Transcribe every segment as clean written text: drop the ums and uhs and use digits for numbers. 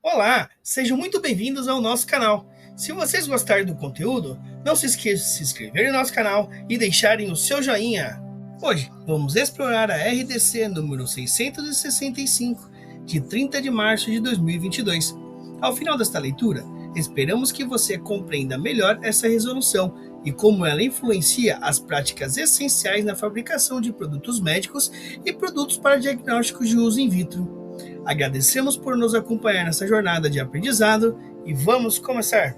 Olá, sejam muito bem-vindos ao nosso canal. Se vocês gostarem do conteúdo, não se esqueçam de se inscrever no nosso canal e deixarem o seu joinha. Hoje vamos explorar a RDC número 665, de 30 de março de 2022. Ao final desta leitura, esperamos que você compreenda melhor essa resolução e como ela influencia as práticas essenciais na fabricação de produtos médicos e produtos para diagnósticos de uso in vitro. Agradecemos por nos acompanhar nessa jornada de aprendizado e vamos começar!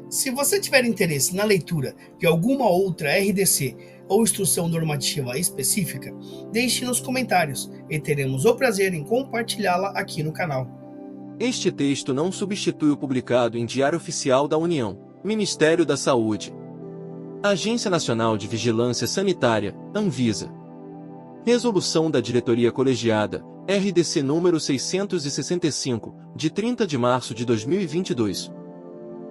Se você tiver interesse na leitura de alguma outra RDC ou instrução normativa específica, deixe nos comentários e teremos o prazer em compartilhá-la aqui no canal. Este texto não substitui o publicado em Diário Oficial da União, Ministério da Saúde, Agência Nacional de Vigilância Sanitária, Anvisa. Resolução da Diretoria Colegiada, RDC número 665, de 30 de março de 2022.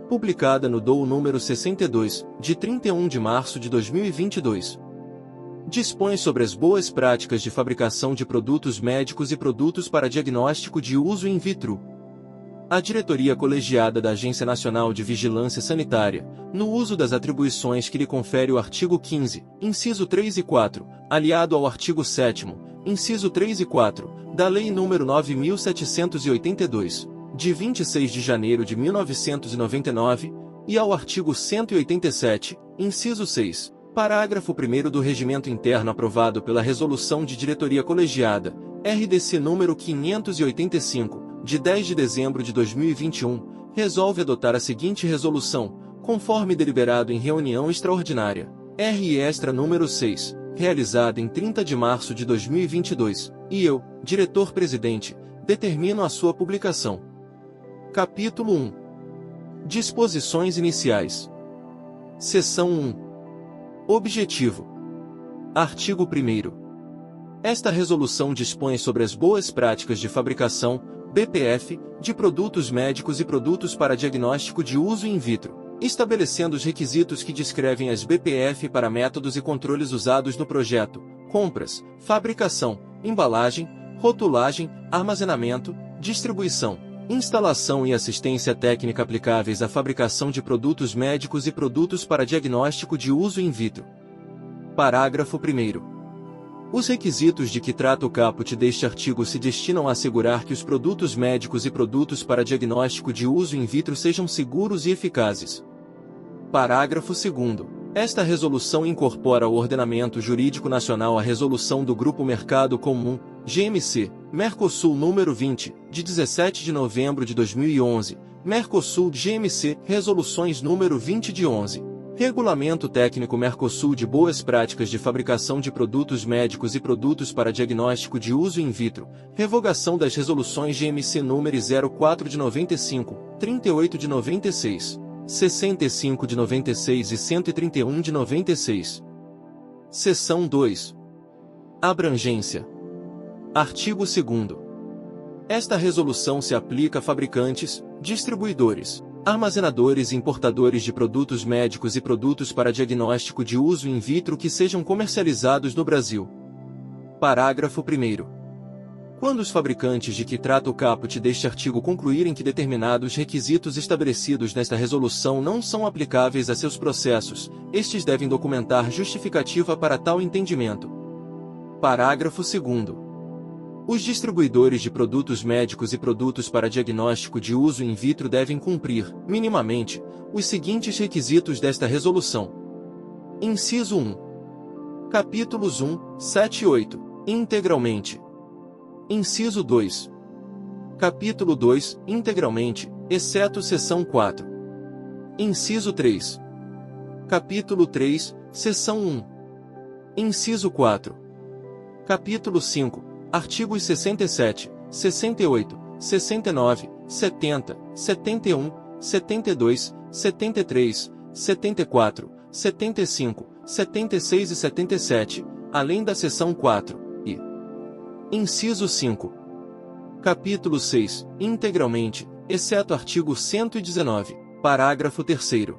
Publicada no DOU número 62, de 31 de março de 2022. Dispõe sobre as boas práticas de fabricação de produtos médicos e produtos para diagnóstico de uso in vitro. A Diretoria Colegiada da Agência Nacional de Vigilância Sanitária, no uso das atribuições que lhe confere o artigo 15, inciso 3 e 4, aliado ao artigo 7º, inciso 3 e 4, da Lei nº 9.782, de 26 de janeiro de 1999, e ao artigo 187, inciso 6, parágrafo 1º do Regimento Interno aprovado pela Resolução de Diretoria Colegiada, RDC número 585, de 10 de dezembro de 2021, resolve adotar a seguinte resolução, conforme deliberado em reunião extraordinária, RE Extra número 6, realizada em 30 de março de 2022, e eu, diretor-presidente, determino a sua publicação. Capítulo 1. Disposições iniciais. Seção 1. Objetivo. Artigo 1º. Esta resolução dispõe sobre as boas práticas de fabricação, BPF, de produtos médicos e produtos para diagnóstico de uso in vitro, estabelecendo os requisitos que descrevem as BPF para métodos e controles usados no projeto, compras, fabricação, embalagem, rotulagem, armazenamento, distribuição, instalação e assistência técnica aplicáveis à fabricação de produtos médicos e produtos para diagnóstico de uso in vitro. Parágrafo 1º. Os requisitos de que trata o caput deste artigo se destinam a assegurar que os produtos médicos e produtos para diagnóstico de uso in vitro sejam seguros e eficazes. Parágrafo 2º. Esta resolução incorpora ao ordenamento jurídico nacional a resolução do Grupo Mercado Comum, GMC, Mercosul número 20, de 17 de novembro de 2011, Mercosul GMC, resoluções número 20 de 11. Regulamento Técnico Mercosul de Boas Práticas de Fabricação de Produtos Médicos e Produtos para Diagnóstico de Uso in Vitro, revogação das resoluções GMC nº 04 de 95, 38 de 96, 65 de 96 e 131 de 96. Seção 2. Abrangência. Artigo 2º. Esta resolução se aplica a fabricantes, distribuidores, armazenadores e importadores de produtos médicos e produtos para diagnóstico de uso in vitro que sejam comercializados no Brasil. Parágrafo 1º. Quando os fabricantes de que trata o caput deste artigo concluírem que determinados requisitos estabelecidos nesta resolução não são aplicáveis a seus processos, estes devem documentar justificativa para tal entendimento. Parágrafo 2º. Os distribuidores de produtos médicos e produtos para diagnóstico de uso in vitro devem cumprir, minimamente, os seguintes requisitos desta resolução. Inciso 1. Capítulos 1, 7 e 8, integralmente. Inciso 2. Capítulo 2, integralmente, exceto seção 4. Inciso 3. Capítulo 3, seção 1. Inciso 4. Capítulo 5. Artigos 67, 68, 69, 70, 71, 72, 73, 74, 75, 76 e 77, além da seção 4, e inciso 5. Capítulo 6, integralmente, exceto artigo 119, parágrafo 3º.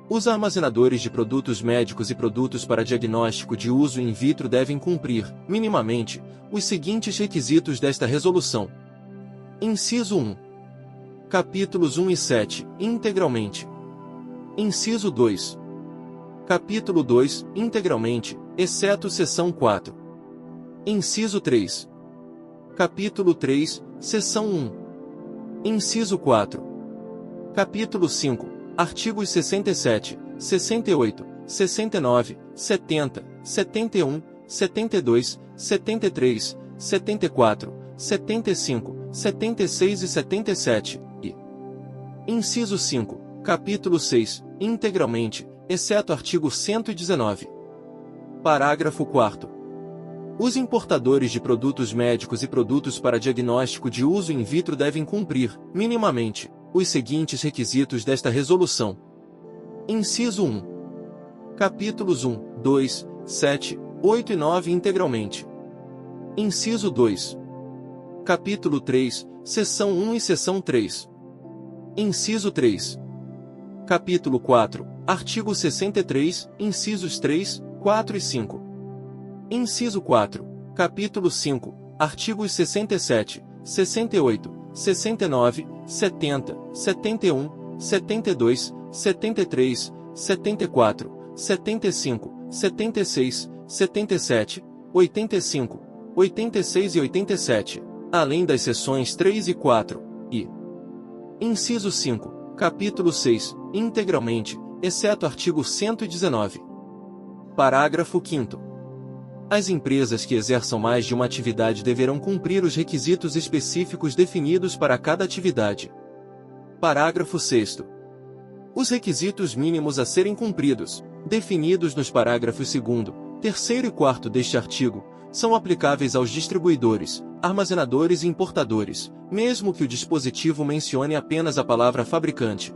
Os armazenadores de produtos médicos e produtos para diagnóstico de uso in vitro devem cumprir, minimamente, os seguintes requisitos desta resolução. Inciso 1. Capítulos 1 e 7, integralmente. Inciso 2. Capítulo 2, integralmente, exceto seção 4. Inciso 3. Capítulo 3, seção 1. Inciso 4. Capítulo 5, artigos 67, 68, 69, 70, 71, 72, 73, 74, 75, 76 e 77, e inciso 5, capítulo 6, integralmente, exceto artigo 119. Parágrafo 4º. Os importadores de produtos médicos e produtos para diagnóstico de uso in vitro devem cumprir, minimamente, os seguintes requisitos desta resolução. Inciso 1. Capítulos 1, 2, 7, 8 e 9 integralmente. Inciso 2. Capítulo 3, seção 1 e seção 3. Inciso 3. Capítulo 4, artigo 63, incisos 3, 4 e 5. Inciso 4. Capítulo 5, artigos 67, 68, 69, 70, 71, 72, 73, 74, 75, 76, 77, 85, 86 e 87, além das seções 3 e 4, e inciso 5, capítulo 6, integralmente, exceto artigo 119. Parágrafo 5º. As empresas que exerçam mais de uma atividade deverão cumprir os requisitos específicos definidos para cada atividade. Parágrafo 6º. Os requisitos mínimos a serem cumpridos, definidos nos parágrafos 2º, 3º e 4º deste artigo, são aplicáveis aos distribuidores, armazenadores e importadores, mesmo que o dispositivo mencione apenas a palavra fabricante.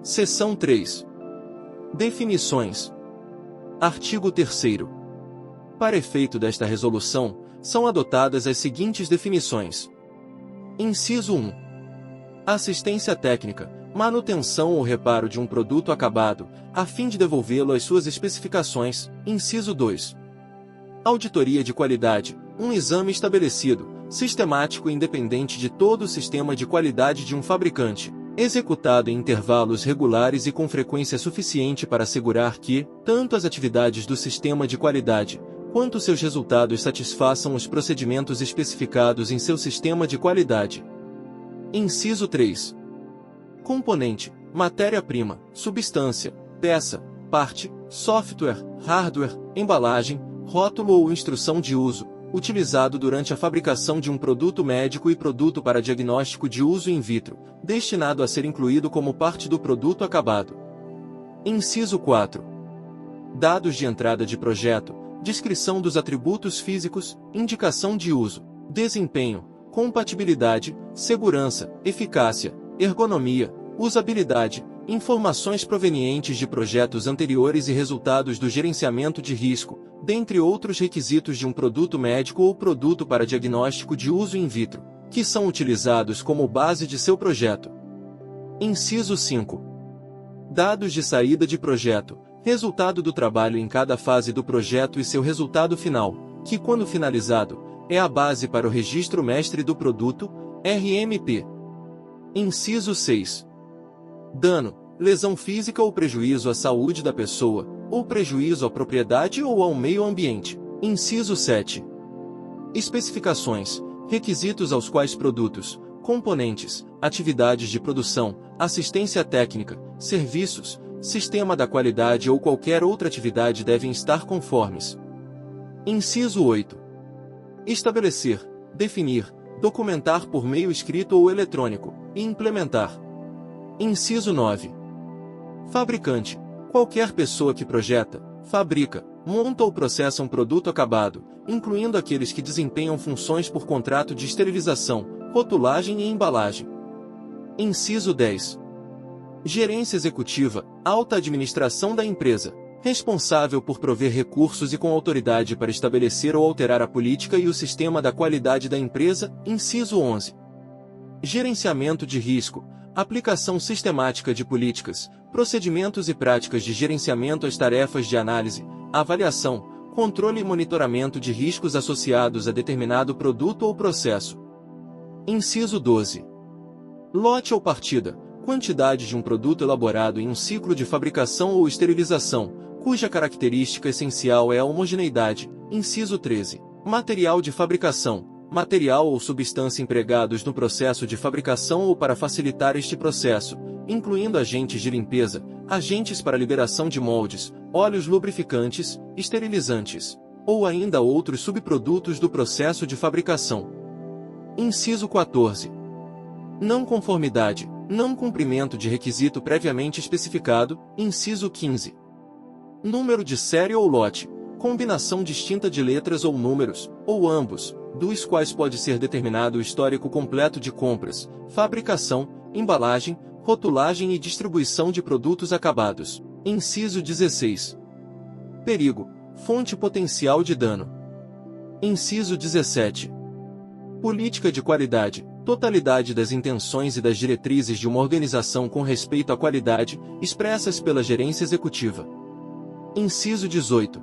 Seção 3. Definições. Artigo 3º. Para efeito desta resolução, são adotadas as seguintes definições. Inciso 1. Assistência técnica, manutenção ou reparo de um produto acabado, a fim de devolvê-lo às suas especificações. Inciso 2. Auditoria de qualidade, um exame estabelecido, sistemático e independente de todo o sistema de qualidade de um fabricante, executado em intervalos regulares e com frequência suficiente para assegurar que, tanto as atividades do sistema de qualidade, quanto seus resultados satisfaçam os procedimentos especificados em seu sistema de qualidade. Inciso 3. Componente, matéria-prima, substância, peça, parte, software, hardware, embalagem, rótulo ou instrução de uso, utilizado durante a fabricação de um produto médico e produto para diagnóstico de uso in vitro, destinado a ser incluído como parte do produto acabado. Inciso 4. Dados de entrada de projeto, descrição dos atributos físicos, indicação de uso, desempenho, compatibilidade, segurança, eficácia, ergonomia, usabilidade, informações provenientes de projetos anteriores e resultados do gerenciamento de risco, dentre outros requisitos de um produto médico ou produto para diagnóstico de uso in vitro, que são utilizados como base de seu projeto. Inciso 5. Dados de saída de projeto, resultado do trabalho em cada fase do projeto e seu resultado final, que quando finalizado, é a base para o Registro Mestre do Produto, RMP. Inciso 6. Dano, lesão física ou prejuízo à saúde da pessoa, ou prejuízo à propriedade ou ao meio ambiente. Inciso 7. Especificações, requisitos aos quais produtos, componentes, atividades de produção, assistência técnica, serviços, sistema da qualidade ou qualquer outra atividade devem estar conformes. Inciso 8. Estabelecer, definir, documentar por meio escrito ou eletrônico, e implementar. Inciso 9. Fabricante, qualquer pessoa que projeta, fabrica, monta ou processa um produto acabado, incluindo aqueles que desempenham funções por contrato de esterilização, rotulagem e embalagem. Inciso 10. Gerência executiva, alta administração da empresa, responsável por prover recursos e com autoridade para estabelecer ou alterar a política e o sistema da qualidade da empresa. Inciso 11. Gerenciamento de risco, aplicação sistemática de políticas, procedimentos e práticas de gerenciamento às tarefas de análise, avaliação, controle e monitoramento de riscos associados a determinado produto ou processo. Inciso 12. Lote ou partida, quantidade de um produto elaborado em um ciclo de fabricação ou esterilização, cuja característica essencial é a homogeneidade. Inciso 13. Material de fabricação, material ou substância empregados no processo de fabricação ou para facilitar este processo, incluindo agentes de limpeza, agentes para liberação de moldes, óleos lubrificantes, esterilizantes, ou ainda outros subprodutos do processo de fabricação. Inciso 14. Não conformidade, não cumprimento de requisito previamente especificado. Inciso 15. Número de série ou lote, combinação distinta de letras ou números, ou ambos, dos quais pode ser determinado o histórico completo de compras, fabricação, embalagem, rotulagem e distribuição de produtos acabados. Inciso 16. Perigo, fonte potencial de dano. Inciso 17. Política de qualidade, totalidade das intenções e das diretrizes de uma organização com respeito à qualidade, expressas pela gerência executiva. Inciso 18.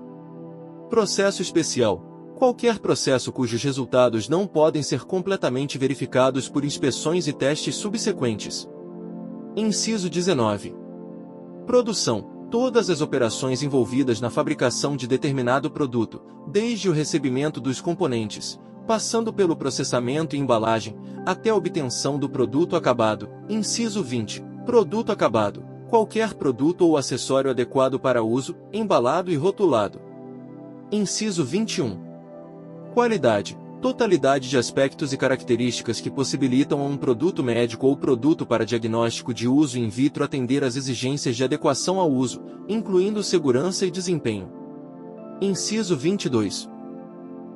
Processo especial, qualquer processo cujos resultados não podem ser completamente verificados por inspeções e testes subsequentes. Inciso 19. Produção, todas as operações envolvidas na fabricação de determinado produto, desde o recebimento dos componentes, passando pelo processamento e embalagem, até a obtenção do produto acabado. Inciso 20. Produto acabado, qualquer produto ou acessório adequado para uso, embalado e rotulado. Inciso 21. Qualidade, totalidade de aspectos e características que possibilitam a um produto médico ou produto para diagnóstico de uso in vitro atender às exigências de adequação ao uso, incluindo segurança e desempenho. Inciso 22.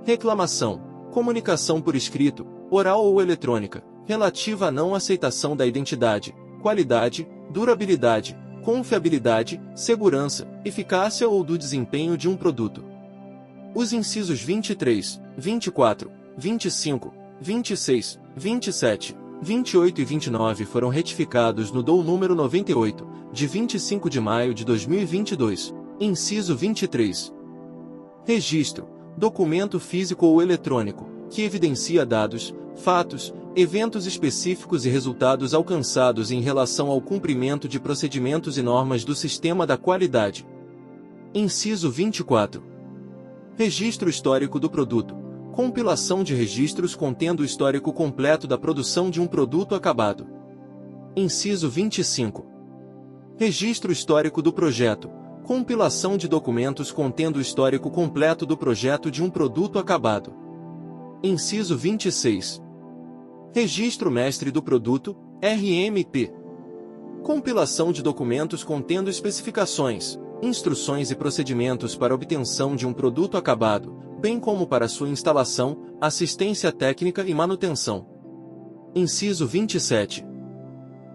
Reclamação, comunicação por escrito, oral ou eletrônica, relativa à não aceitação da identidade, qualidade, durabilidade, confiabilidade, segurança, eficácia ou do desempenho de um produto. Os incisos 23, 24, 25, 26, 27, 28 e 29 foram retificados no DOU número 98, de 25 de maio de 2022. Inciso 23. Registro, documento físico ou eletrônico, que evidencia dados, fatos, eventos específicos e resultados alcançados em relação ao cumprimento de procedimentos e normas do sistema da qualidade. Inciso 24. Registro histórico do produto. Compilação de registros contendo o histórico completo da produção de um produto acabado. Inciso 25. Registro histórico do projeto. Compilação de documentos contendo o histórico completo do projeto de um produto acabado. Inciso 26. Registro mestre do produto, RMP. Compilação de documentos contendo especificações, instruções e procedimentos para obtenção de um produto acabado, bem como para sua instalação, assistência técnica e manutenção. Inciso 27.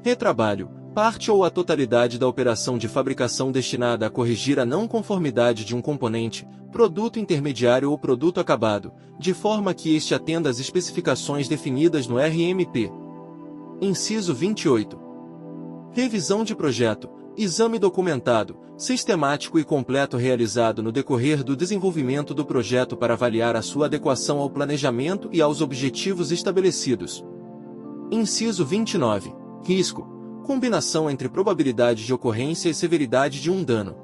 Retrabalho, parte ou a totalidade da operação de fabricação destinada a corrigir a não conformidade de um componente, produto intermediário ou produto acabado, de forma que este atenda às especificações definidas no RMP. Inciso 28. Revisão de projeto, exame documentado, sistemático e completo realizado no decorrer do desenvolvimento do projeto para avaliar a sua adequação ao planejamento e aos objetivos estabelecidos. Inciso 29. Risco, combinação entre probabilidade de ocorrência e severidade de um dano.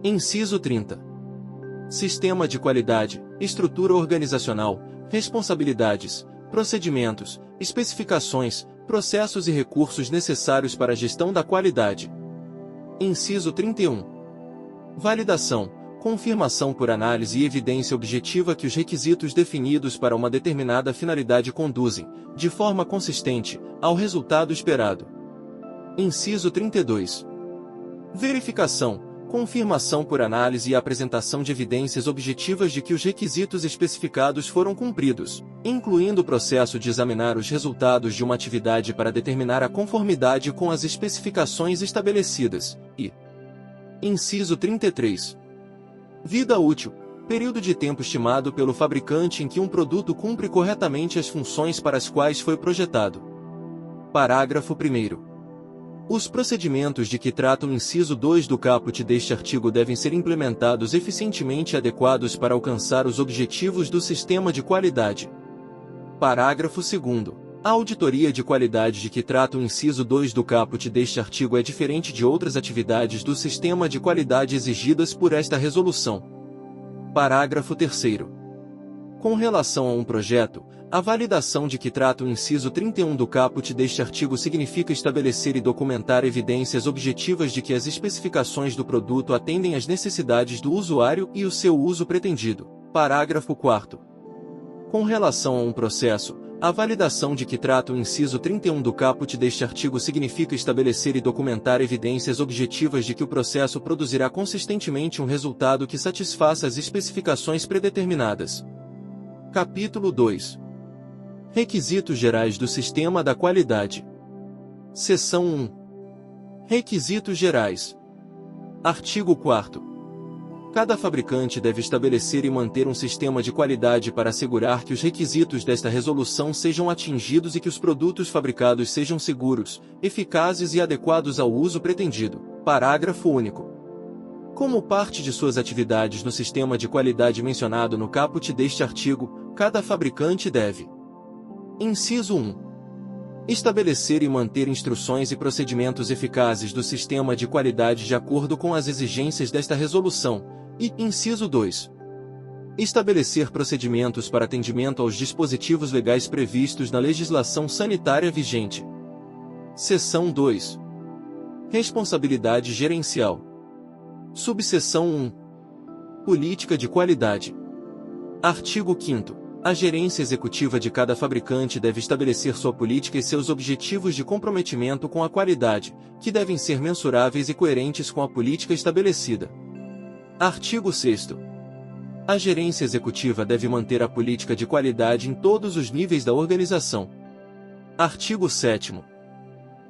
Inciso 30. Sistema de qualidade, estrutura organizacional, responsabilidades, procedimentos, especificações, processos e recursos necessários para a gestão da qualidade. Inciso 31. Validação, confirmação por análise e evidência objetiva que os requisitos definidos para uma determinada finalidade conduzem, de forma consistente, ao resultado esperado. Inciso 32. Verificação, confirmação por análise e apresentação de evidências objetivas de que os requisitos especificados foram cumpridos, incluindo o processo de examinar os resultados de uma atividade para determinar a conformidade com as especificações estabelecidas, e inciso 33. Vida útil, período de tempo estimado pelo fabricante em que um produto cumpre corretamente as funções para as quais foi projetado. Parágrafo 1º. Os procedimentos de que trata o inciso 2 do caput deste artigo devem ser implementados eficientemente e adequados para alcançar os objetivos do sistema de qualidade. Parágrafo 2º. A auditoria de qualidade de que trata o inciso 2 do caput deste artigo é diferente de outras atividades do sistema de qualidade exigidas por esta resolução. Parágrafo 3º. Com relação a um projeto, a validação de que trata o inciso 31 do caput deste artigo significa estabelecer e documentar evidências objetivas de que as especificações do produto atendem às necessidades do usuário e o seu uso pretendido. Parágrafo 4º. Com relação a um processo, a validação de que trata o inciso 31 do caput deste artigo significa estabelecer e documentar evidências objetivas de que o processo produzirá consistentemente um resultado que satisfaça as especificações predeterminadas. Capítulo 2. Requisitos gerais do sistema da qualidade. Seção 1. Requisitos gerais. Artigo 4º. Cada fabricante deve estabelecer e manter um sistema de qualidade para assegurar que os requisitos desta resolução sejam atingidos e que os produtos fabricados sejam seguros, eficazes e adequados ao uso pretendido. Parágrafo único. Como parte de suas atividades no sistema de qualidade mencionado no caput deste artigo, cada fabricante deve: Inciso 1. Estabelecer e manter instruções e procedimentos eficazes do sistema de qualidade de acordo com as exigências desta resolução. E, inciso 2. Estabelecer procedimentos para atendimento aos dispositivos legais previstos na legislação sanitária vigente. Seção 2. Responsabilidade gerencial. Subseção 1. Política de qualidade. Artigo 5º. A gerência executiva de cada fabricante deve estabelecer sua política e seus objetivos de comprometimento com a qualidade, que devem ser mensuráveis e coerentes com a política estabelecida. Artigo 6º. A gerência executiva deve manter a política de qualidade em todos os níveis da organização. Artigo 7º.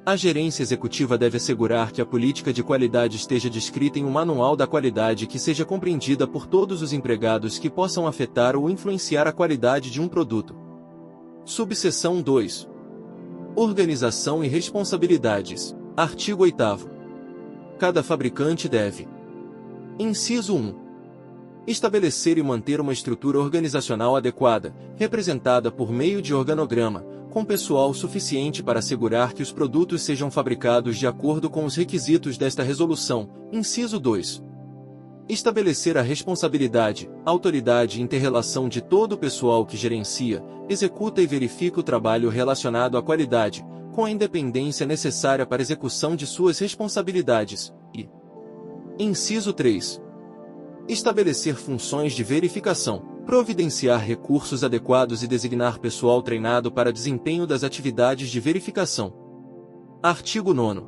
A gerência executiva deve assegurar que a política de qualidade esteja descrita em um manual da qualidade que seja compreendida por todos os empregados que possam afetar ou influenciar a qualidade de um produto. Subseção 2. Organização e responsabilidades. Artigo 8º. Cada fabricante deve: Inciso 1. Estabelecer e manter uma estrutura organizacional adequada, representada por meio de organograma, com pessoal suficiente para assegurar que os produtos sejam fabricados de acordo com os requisitos desta resolução. Inciso 2. Estabelecer a responsabilidade, autoridade e inter-relação de todo o pessoal que gerencia, executa e verifica o trabalho relacionado à qualidade, com a independência necessária para a execução de suas responsabilidades. E, inciso 3. Estabelecer funções de verificação, providenciar recursos adequados e designar pessoal treinado para desempenho das atividades de verificação. Artigo 9º.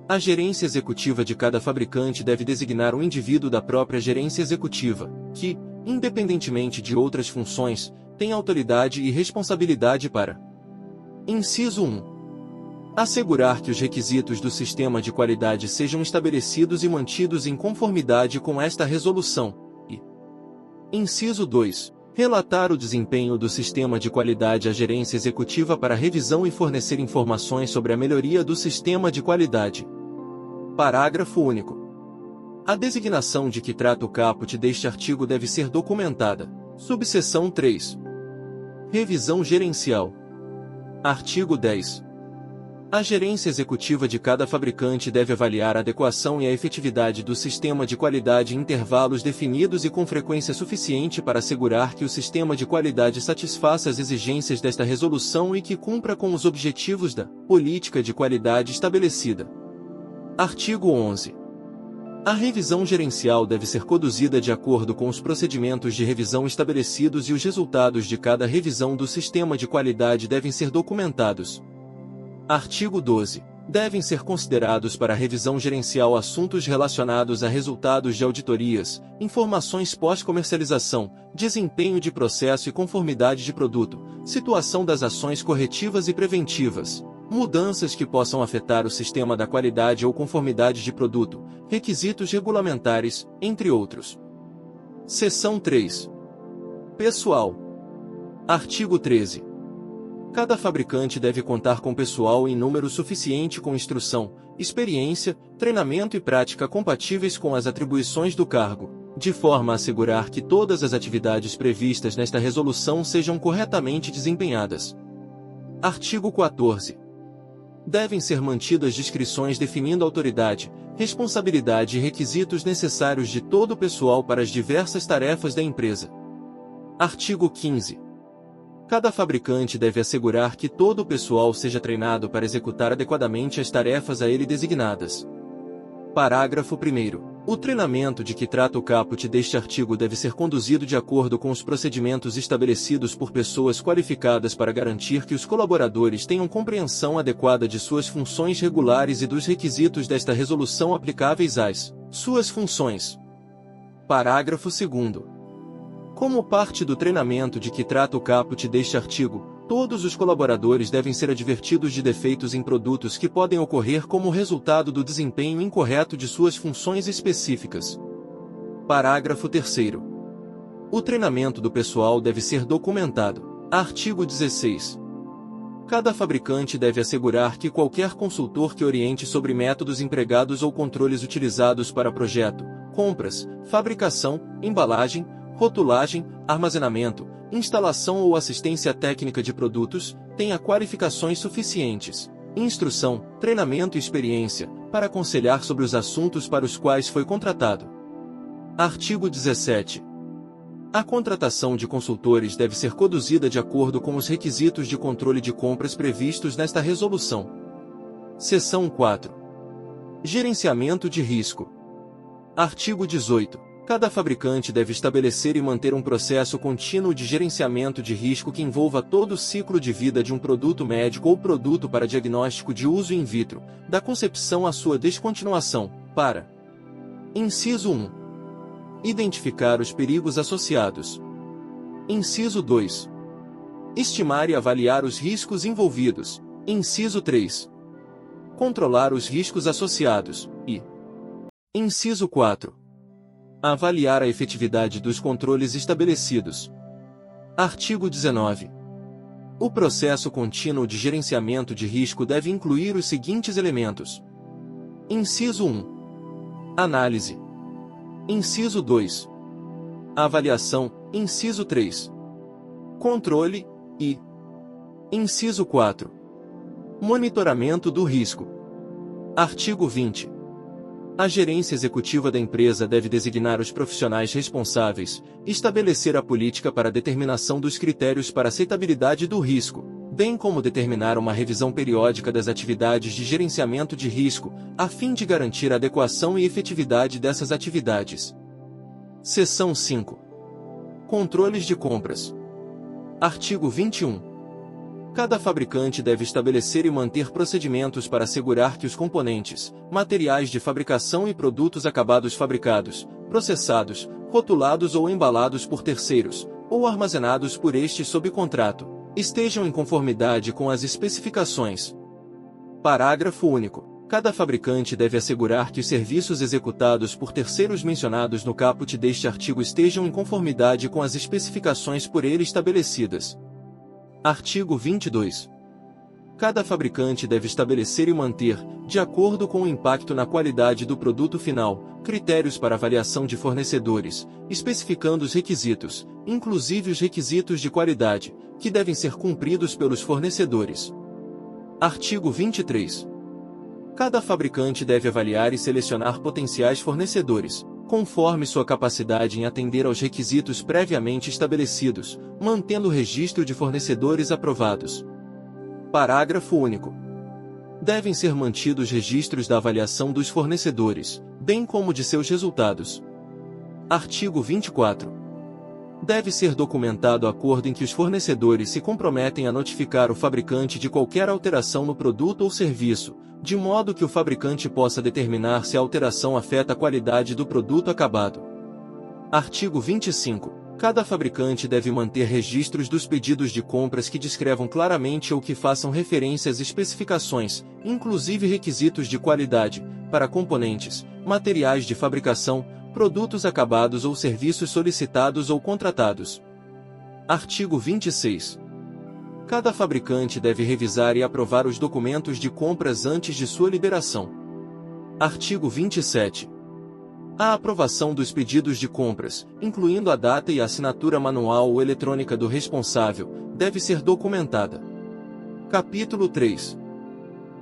A gerência executiva de cada fabricante deve designar um indivíduo da própria gerência executiva, que, independentemente de outras funções, tem autoridade e responsabilidade para: Inciso 1. Assegurar que os requisitos do sistema de qualidade sejam estabelecidos e mantidos em conformidade com esta resolução. E, inciso 2. Relatar o desempenho do sistema de qualidade à gerência executiva para revisão e fornecer informações sobre a melhoria do sistema de qualidade. Parágrafo único. A designação de que trata o caput deste artigo deve ser documentada. Subseção 3. Revisão gerencial. Artigo 10. A gerência executiva de cada fabricante deve avaliar a adequação e a efetividade do sistema de qualidade em intervalos definidos e com frequência suficiente para assegurar que o sistema de qualidade satisfaça as exigências desta resolução e que cumpra com os objetivos da política de qualidade estabelecida. Artigo 11. A revisão gerencial deve ser conduzida de acordo com os procedimentos de revisão estabelecidos e os resultados de cada revisão do sistema de qualidade devem ser documentados. Artigo 12. Devem ser considerados para a revisão gerencial assuntos relacionados a resultados de auditorias, informações pós-comercialização, desempenho de processo e conformidade de produto, situação das ações corretivas e preventivas, mudanças que possam afetar o sistema da qualidade ou conformidade de produto, requisitos regulamentares, entre outros. Seção 3. Pessoal. Artigo 13. Cada fabricante deve contar com pessoal em número suficiente com instrução, experiência, treinamento e prática compatíveis com as atribuições do cargo, de forma a assegurar que todas as atividades previstas nesta resolução sejam corretamente desempenhadas. Artigo 14. Devem ser mantidas descrições definindo autoridade, responsabilidade e requisitos necessários de todo o pessoal para as diversas tarefas da empresa. Artigo 15. Cada fabricante deve assegurar que todo o pessoal seja treinado para executar adequadamente as tarefas a ele designadas. Parágrafo 1º. O treinamento de que trata o caput deste artigo deve ser conduzido de acordo com os procedimentos estabelecidos por pessoas qualificadas para garantir que os colaboradores tenham compreensão adequada de suas funções regulares e dos requisitos desta resolução aplicáveis às suas funções. Parágrafo 2º. Como parte do treinamento de que trata o caput deste artigo, todos os colaboradores devem ser advertidos de defeitos em produtos que podem ocorrer como resultado do desempenho incorreto de suas funções específicas. Parágrafo 3º. O treinamento do pessoal deve ser documentado. Artigo 16. Cada fabricante deve assegurar que qualquer consultor que oriente sobre métodos empregados ou controles utilizados para projeto, compras, fabricação, embalagem, rotulagem, armazenamento, instalação ou assistência técnica de produtos, tenha qualificações suficientes, instrução, treinamento e experiência, para aconselhar sobre os assuntos para os quais foi contratado. Artigo 17. A contratação de consultores deve ser conduzida de acordo com os requisitos de controle de compras previstos nesta resolução. Seção 4. Gerenciamento de risco. Artigo 18. Cada fabricante deve estabelecer e manter um processo contínuo de gerenciamento de risco que envolva todo o ciclo de vida de um produto médico ou produto para diagnóstico de uso in vitro, da concepção à sua descontinuação, para: Inciso 1. Identificar os perigos associados. Inciso 2. Estimar e avaliar os riscos envolvidos. Inciso 3. Controlar os riscos associados. E Inciso 4. Avaliar a efetividade dos controles estabelecidos. Artigo 19. O processo contínuo de gerenciamento de risco deve incluir os seguintes elementos. Inciso 1. Análise. Inciso 2. Avaliação. Inciso 3. Controle. E Inciso 4. Monitoramento do risco. Artigo 20. A gerência executiva da empresa deve designar os profissionais responsáveis, estabelecer a política para a determinação dos critérios para aceitabilidade do risco, bem como determinar uma revisão periódica das atividades de gerenciamento de risco, a fim de garantir a adequação e efetividade dessas atividades. Seção 5. Controles de compras. Artigo 21. Cada fabricante deve estabelecer e manter procedimentos para assegurar que os componentes, materiais de fabricação e produtos acabados fabricados, processados, rotulados ou embalados por terceiros, ou armazenados por estes sob contrato, estejam em conformidade com as especificações. Parágrafo único. Cada fabricante deve assegurar que os serviços executados por terceiros mencionados no caput deste artigo estejam em conformidade com as especificações por ele estabelecidas. Artigo 22. Cada fabricante deve estabelecer e manter, de acordo com o impacto na qualidade do produto final, critérios para avaliação de fornecedores, especificando os requisitos, inclusive os requisitos de qualidade, que devem ser cumpridos pelos fornecedores. Artigo 23. Cada fabricante deve avaliar e selecionar potenciais fornecedores, conforme sua capacidade em atender aos requisitos previamente estabelecidos, mantendo o registro de fornecedores aprovados. Parágrafo único. Devem ser mantidos registros da avaliação dos fornecedores, bem como de seus resultados. Artigo 24. Deve ser documentado o acordo em que os fornecedores se comprometem a notificar o fabricante de qualquer alteração no produto ou serviço, de modo que o fabricante possa determinar se a alteração afeta a qualidade do produto acabado. Artigo 25. Cada fabricante deve manter registros dos pedidos de compras que descrevam claramente ou que façam referência às especificações, inclusive requisitos de qualidade, para componentes, materiais de fabricação, produtos acabados ou serviços solicitados ou contratados. Artigo 26. Cada fabricante deve revisar e aprovar os documentos de compras antes de sua liberação. Artigo 27. A aprovação dos pedidos de compras, incluindo a data e a assinatura manual ou eletrônica do responsável, deve ser documentada. Capítulo 3.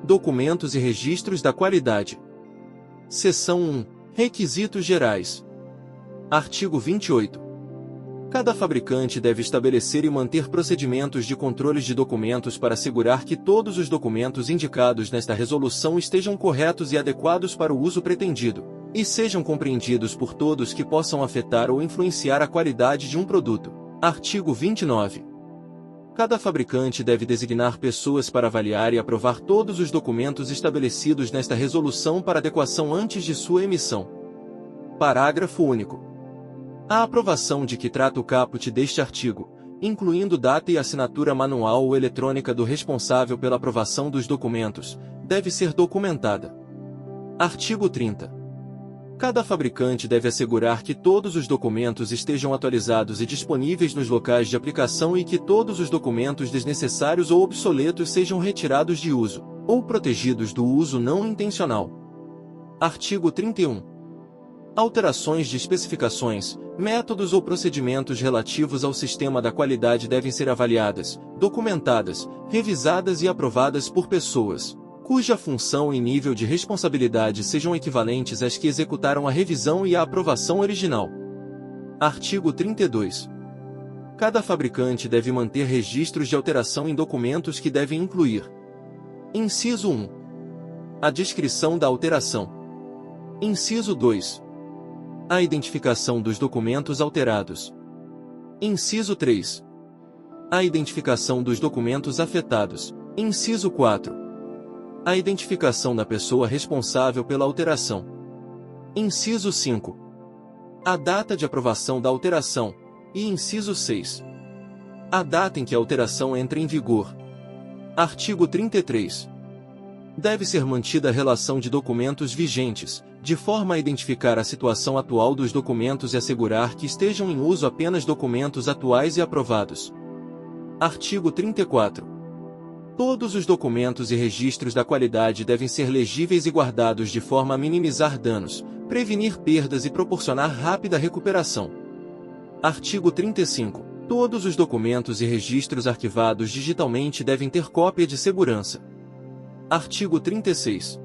Documentos e registros da qualidade. Seção 1. Requisitos gerais. Artigo 28. Cada fabricante deve estabelecer e manter procedimentos de controle de documentos para assegurar que todos os documentos indicados nesta resolução estejam corretos e adequados para o uso pretendido, e sejam compreendidos por todos que possam afetar ou influenciar a qualidade de um produto. Artigo 29. Cada fabricante deve designar pessoas para avaliar e aprovar todos os documentos estabelecidos nesta resolução para adequação antes de sua emissão. Parágrafo único. A aprovação de que trata o caput deste artigo, incluindo data e assinatura manual ou eletrônica do responsável pela aprovação dos documentos, deve ser documentada. Artigo 30. Cada fabricante deve assegurar que todos os documentos estejam atualizados e disponíveis nos locais de aplicação e que todos os documentos desnecessários ou obsoletos sejam retirados de uso, ou protegidos do uso não intencional. Artigo 31. Alterações de especificações, métodos ou procedimentos relativos ao sistema da qualidade devem ser avaliadas, documentadas, revisadas e aprovadas por pessoas cuja função e nível de responsabilidade sejam equivalentes às que executaram a revisão e a aprovação original. Artigo 32. Cada fabricante deve manter registros de alteração em documentos que devem incluir: Inciso 1. A descrição da alteração. Inciso 2. A identificação dos documentos alterados. Inciso 3. A identificação dos documentos afetados. Inciso 4. A identificação da pessoa responsável pela alteração. Inciso 5. A data de aprovação da alteração. E inciso 6. A data em que a alteração entra em vigor. Artigo 33. Deve ser mantida a relação de documentos vigentes, de forma a identificar a situação atual dos documentos e assegurar que estejam em uso apenas documentos atuais e aprovados. Artigo 34. Todos os documentos e registros da qualidade devem ser legíveis e guardados de forma a minimizar danos, prevenir perdas e proporcionar rápida recuperação. Artigo 35. Todos os documentos e registros arquivados digitalmente devem ter cópia de segurança. Artigo 36.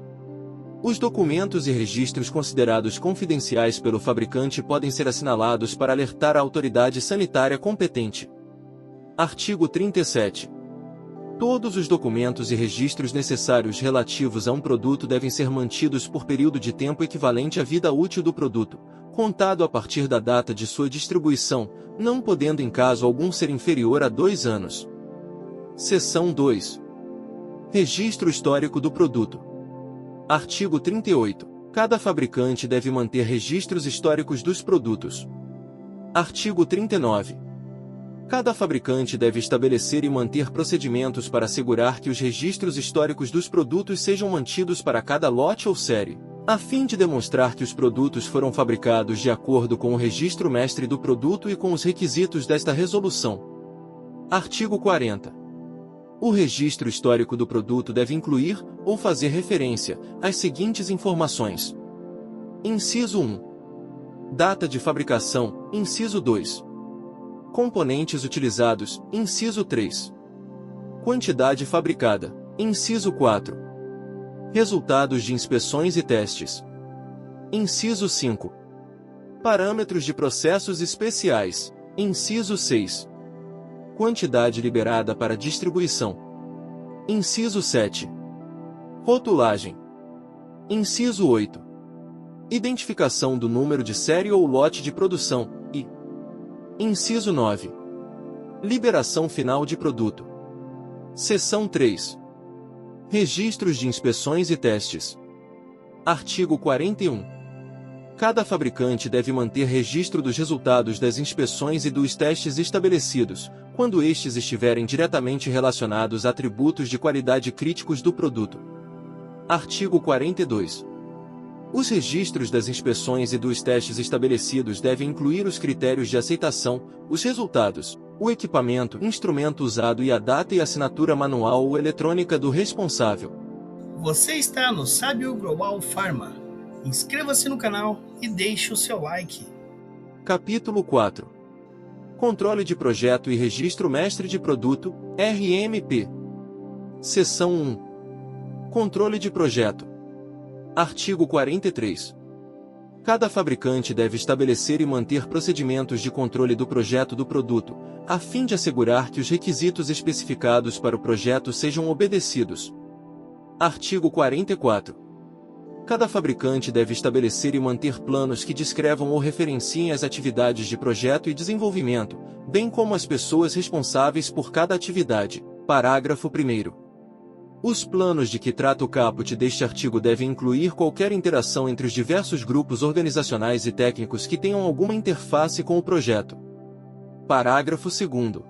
Os documentos e registros considerados confidenciais pelo fabricante podem ser assinalados para alertar a autoridade sanitária competente. Artigo 37. Todos os documentos e registros necessários relativos a um produto devem ser mantidos por período de tempo equivalente à vida útil do produto, contado a partir da data de sua distribuição, não podendo em caso algum ser inferior a 2 anos. Seção 2. Registro histórico do produto. Artigo 38. Cada fabricante deve manter registros históricos dos produtos. Artigo 39. Cada fabricante deve estabelecer e manter procedimentos para assegurar que os registros históricos dos produtos sejam mantidos para cada lote ou série, a fim de demonstrar que os produtos foram fabricados de acordo com o registro mestre do produto e com os requisitos desta resolução. Artigo 40. O registro histórico do produto deve incluir, ou fazer referência, às seguintes informações. Inciso 1. Data de fabricação, inciso 2. Componentes utilizados, inciso 3. Quantidade fabricada, inciso 4. Resultados de inspeções e testes. Inciso 5. Parâmetros de processos especiais, inciso 6. Quantidade liberada para distribuição. Inciso 7. Rotulagem. Inciso 8. Identificação do número de série ou lote de produção, e inciso 9. Liberação final de produto. Seção 3. Registros de inspeções e testes. Artigo 41. Cada fabricante deve manter registro dos resultados das inspeções e dos testes estabelecidos, quando estes estiverem diretamente relacionados a atributos de qualidade críticos do produto. Artigo 42. Os registros das inspeções e dos testes estabelecidos devem incluir os critérios de aceitação, os resultados, o equipamento, instrumento usado e a data e assinatura manual ou eletrônica do responsável. Você está no Sábio Global Pharma. Inscreva-se no canal e deixe o seu like. Capítulo 4. Controle de projeto e registro mestre de produto, RMP. Seção 1. Controle de projeto. Artigo 43. Cada fabricante deve estabelecer e manter procedimentos de controle do projeto do produto, a fim de assegurar que os requisitos especificados para o projeto sejam obedecidos. Artigo 44. Cada fabricante deve estabelecer e manter planos que descrevam ou referenciem as atividades de projeto e desenvolvimento, bem como as pessoas responsáveis por cada atividade. Parágrafo 1º. Os planos de que trata o caput deste artigo devem incluir qualquer interação entre os diversos grupos organizacionais e técnicos que tenham alguma interface com o projeto. Parágrafo 2º.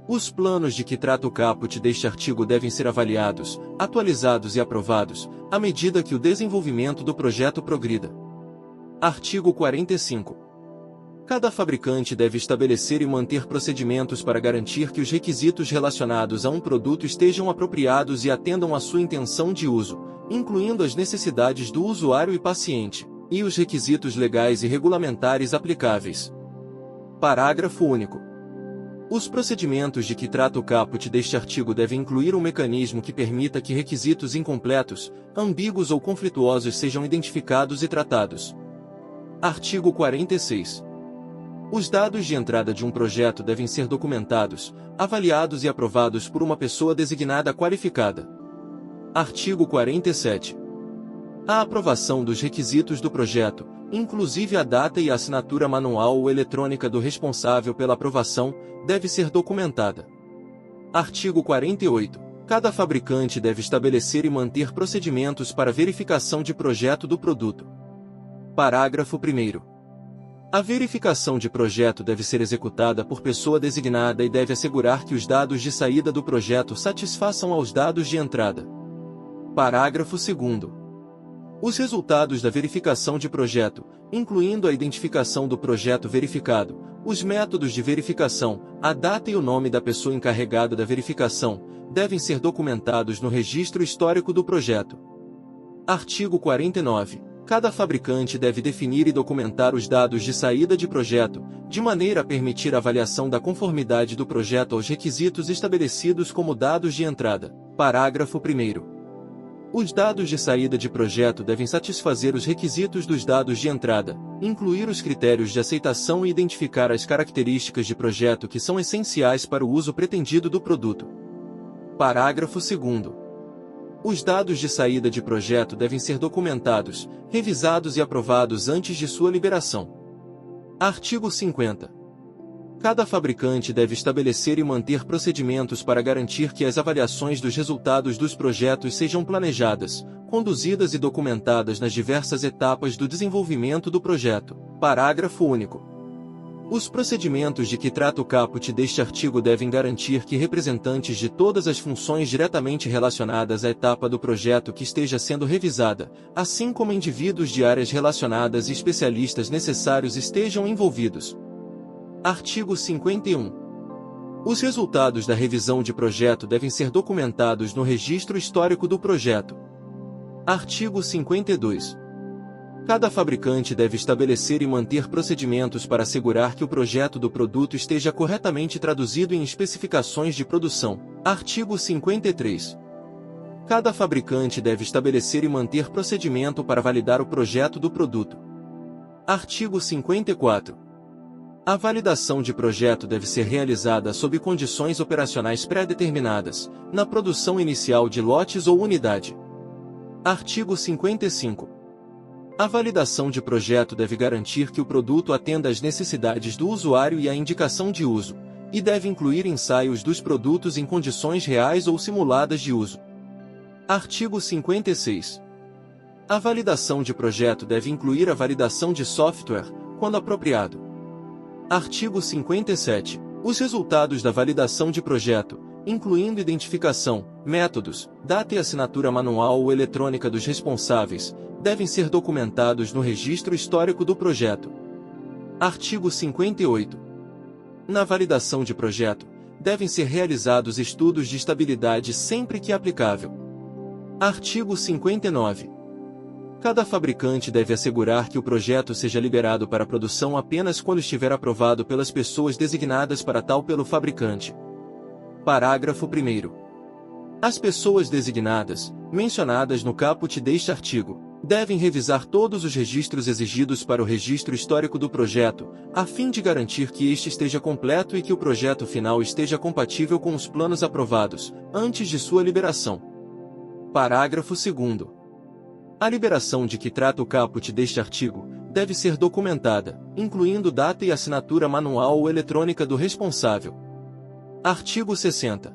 Os planos de que trata o caput deste artigo devem ser avaliados, atualizados e aprovados, à medida que o desenvolvimento do projeto progrida. Artigo 45. Cada fabricante deve estabelecer e manter procedimentos para garantir que os requisitos relacionados a um produto estejam apropriados e atendam à sua intenção de uso, incluindo as necessidades do usuário e paciente, e os requisitos legais e regulamentares aplicáveis. Parágrafo único. Os procedimentos de que trata o caput deste artigo devem incluir um mecanismo que permita que requisitos incompletos, ambíguos ou conflituosos sejam identificados e tratados. Artigo 46. Os dados de entrada de um projeto devem ser documentados, avaliados e aprovados por uma pessoa designada qualificada. Artigo 47. A aprovação dos requisitos do projeto, inclusive a data e a assinatura manual ou eletrônica do responsável pela aprovação, deve ser documentada. Artigo 48. Cada fabricante deve estabelecer e manter procedimentos para verificação de projeto do produto. Parágrafo 1º. A verificação de projeto deve ser executada por pessoa designada e deve assegurar que os dados de saída do projeto satisfaçam aos dados de entrada. Parágrafo 2º. Os resultados da verificação de projeto, incluindo a identificação do projeto verificado, os métodos de verificação, a data e o nome da pessoa encarregada da verificação, devem ser documentados no registro histórico do projeto. Artigo 49. Cada fabricante deve definir e documentar os dados de saída de projeto, de maneira a permitir a avaliação da conformidade do projeto aos requisitos estabelecidos como dados de entrada. Parágrafo 1º. Os dados de saída de projeto devem satisfazer os requisitos dos dados de entrada, incluir os critérios de aceitação e identificar as características de projeto que são essenciais para o uso pretendido do produto. Parágrafo 2º. Os dados de saída de projeto devem ser documentados, revisados e aprovados antes de sua liberação. Artigo 50. Cada fabricante deve estabelecer e manter procedimentos para garantir que as avaliações dos resultados dos projetos sejam planejadas, conduzidas e documentadas nas diversas etapas do desenvolvimento do projeto. Parágrafo único. Os procedimentos de que trata o caput deste artigo devem garantir que representantes de todas as funções diretamente relacionadas à etapa do projeto que esteja sendo revisada, assim como indivíduos de áreas relacionadas e especialistas necessários estejam envolvidos. Artigo 51. Os resultados da revisão de projeto devem ser documentados no registro histórico do projeto. Artigo 52. Cada fabricante deve estabelecer e manter procedimentos para assegurar que o projeto do produto esteja corretamente traduzido em especificações de produção. Artigo 53. Cada fabricante deve estabelecer e manter procedimento para validar o projeto do produto. Artigo 54. A validação de projeto deve ser realizada sob condições operacionais pré-determinadas, na produção inicial de lotes ou unidade. Artigo 55. A validação de projeto deve garantir que o produto atenda às necessidades do usuário e à indicação de uso, e deve incluir ensaios dos produtos em condições reais ou simuladas de uso. Artigo 56. A validação de projeto deve incluir a validação de software, quando apropriado. Artigo 57. Os resultados da validação de projeto, incluindo identificação, métodos, data e assinatura manual ou eletrônica dos responsáveis, devem ser documentados no registro histórico do projeto. Artigo 58. Na validação de projeto, devem ser realizados estudos de estabilidade sempre que aplicável. Artigo 59. Cada fabricante deve assegurar que o projeto seja liberado para produção apenas quando estiver aprovado pelas pessoas designadas para tal pelo fabricante. Parágrafo 1º. As pessoas designadas, mencionadas no caput deste artigo, devem revisar todos os registros exigidos para o registro histórico do projeto, a fim de garantir que este esteja completo e que o projeto final esteja compatível com os planos aprovados, antes de sua liberação. Parágrafo 2º. A liberação de que trata o caput deste artigo deve ser documentada, incluindo data e assinatura manual ou eletrônica do responsável. Artigo 60.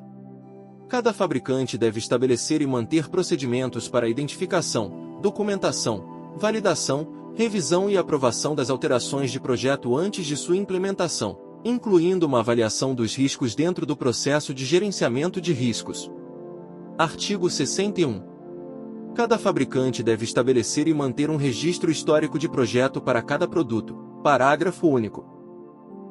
Cada fabricante deve estabelecer e manter procedimentos para identificação, documentação, validação, revisão e aprovação das alterações de projeto antes de sua implementação, incluindo uma avaliação dos riscos dentro do processo de gerenciamento de riscos. Artigo 61. Cada fabricante deve estabelecer e manter um registro histórico de projeto para cada produto. Parágrafo único.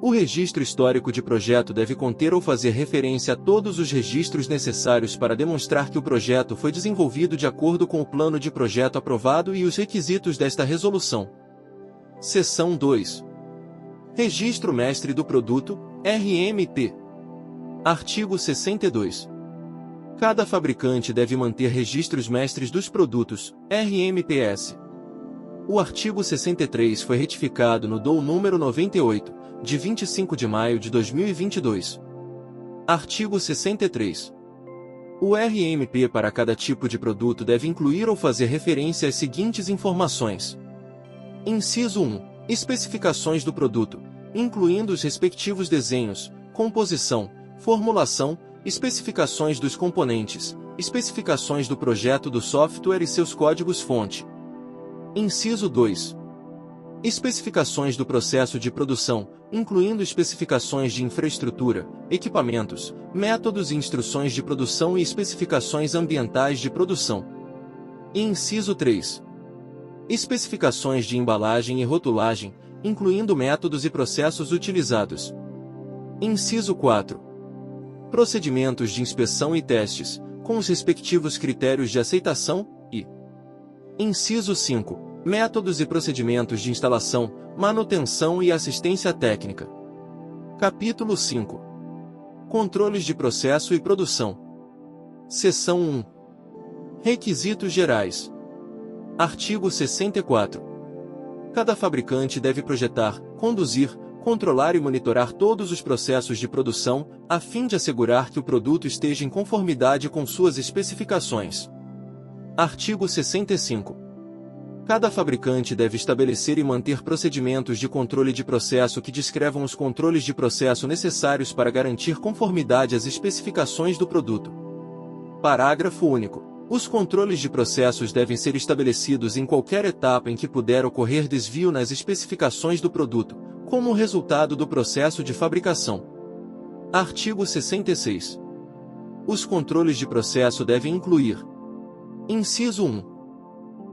O registro histórico de projeto deve conter ou fazer referência a todos os registros necessários para demonstrar que o projeto foi desenvolvido de acordo com o plano de projeto aprovado e os requisitos desta resolução. Seção 2. Registro Mestre do Produto, RMP. Artigo 62. Cada fabricante deve manter registros mestres dos produtos, RMPS. O artigo 63 foi retificado no DOU número 98, de 25 de maio de 2022. Artigo 63. O RMP para cada tipo de produto deve incluir ou fazer referência às seguintes informações. Inciso 1. Especificações do produto, incluindo os respectivos desenhos, composição, formulação, especificações dos componentes, especificações do projeto do software e seus códigos-fonte. Inciso 2. Especificações do processo de produção, incluindo especificações de infraestrutura, equipamentos, métodos e instruções de produção e especificações ambientais de produção. E inciso 3. Especificações de embalagem e rotulagem, incluindo métodos e processos utilizados. Inciso 4. Procedimentos de inspeção e testes, com os respectivos critérios de aceitação, e inciso 5. Métodos e procedimentos de instalação, manutenção e assistência técnica. Capítulo 5. Controles de processo e produção. Seção 1. Requisitos gerais. Artigo 64. Cada fabricante deve projetar, conduzir, controlar e monitorar todos os processos de produção, a fim de assegurar que o produto esteja em conformidade com suas especificações. Artigo 65. Cada fabricante deve estabelecer e manter procedimentos de controle de processo que descrevam os controles de processo necessários para garantir conformidade às especificações do produto. Parágrafo único. Os controles de processos devem ser estabelecidos em qualquer etapa em que puder ocorrer desvio nas especificações do produto, como resultado do processo de fabricação. Artigo 66. Os controles de processo devem incluir: inciso 1.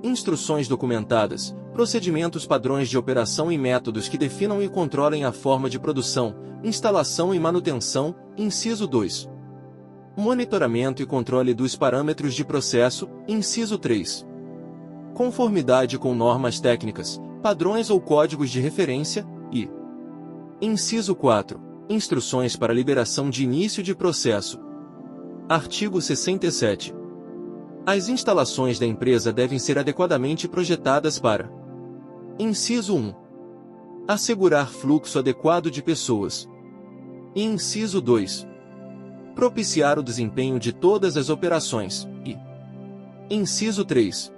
Instruções documentadas, procedimentos padrões de operação e métodos que definam e controlem a forma de produção, instalação e manutenção. Inciso 2. Monitoramento e controle dos parâmetros de processo. Inciso 3. Conformidade com normas técnicas, padrões ou códigos de referência. E inciso 4. Instruções para liberação de início de processo. Artigo 67. As instalações da empresa devem ser adequadamente projetadas para: inciso 1. Assegurar fluxo adequado de pessoas. E inciso 2. Propiciar o desempenho de todas as operações. E inciso 3.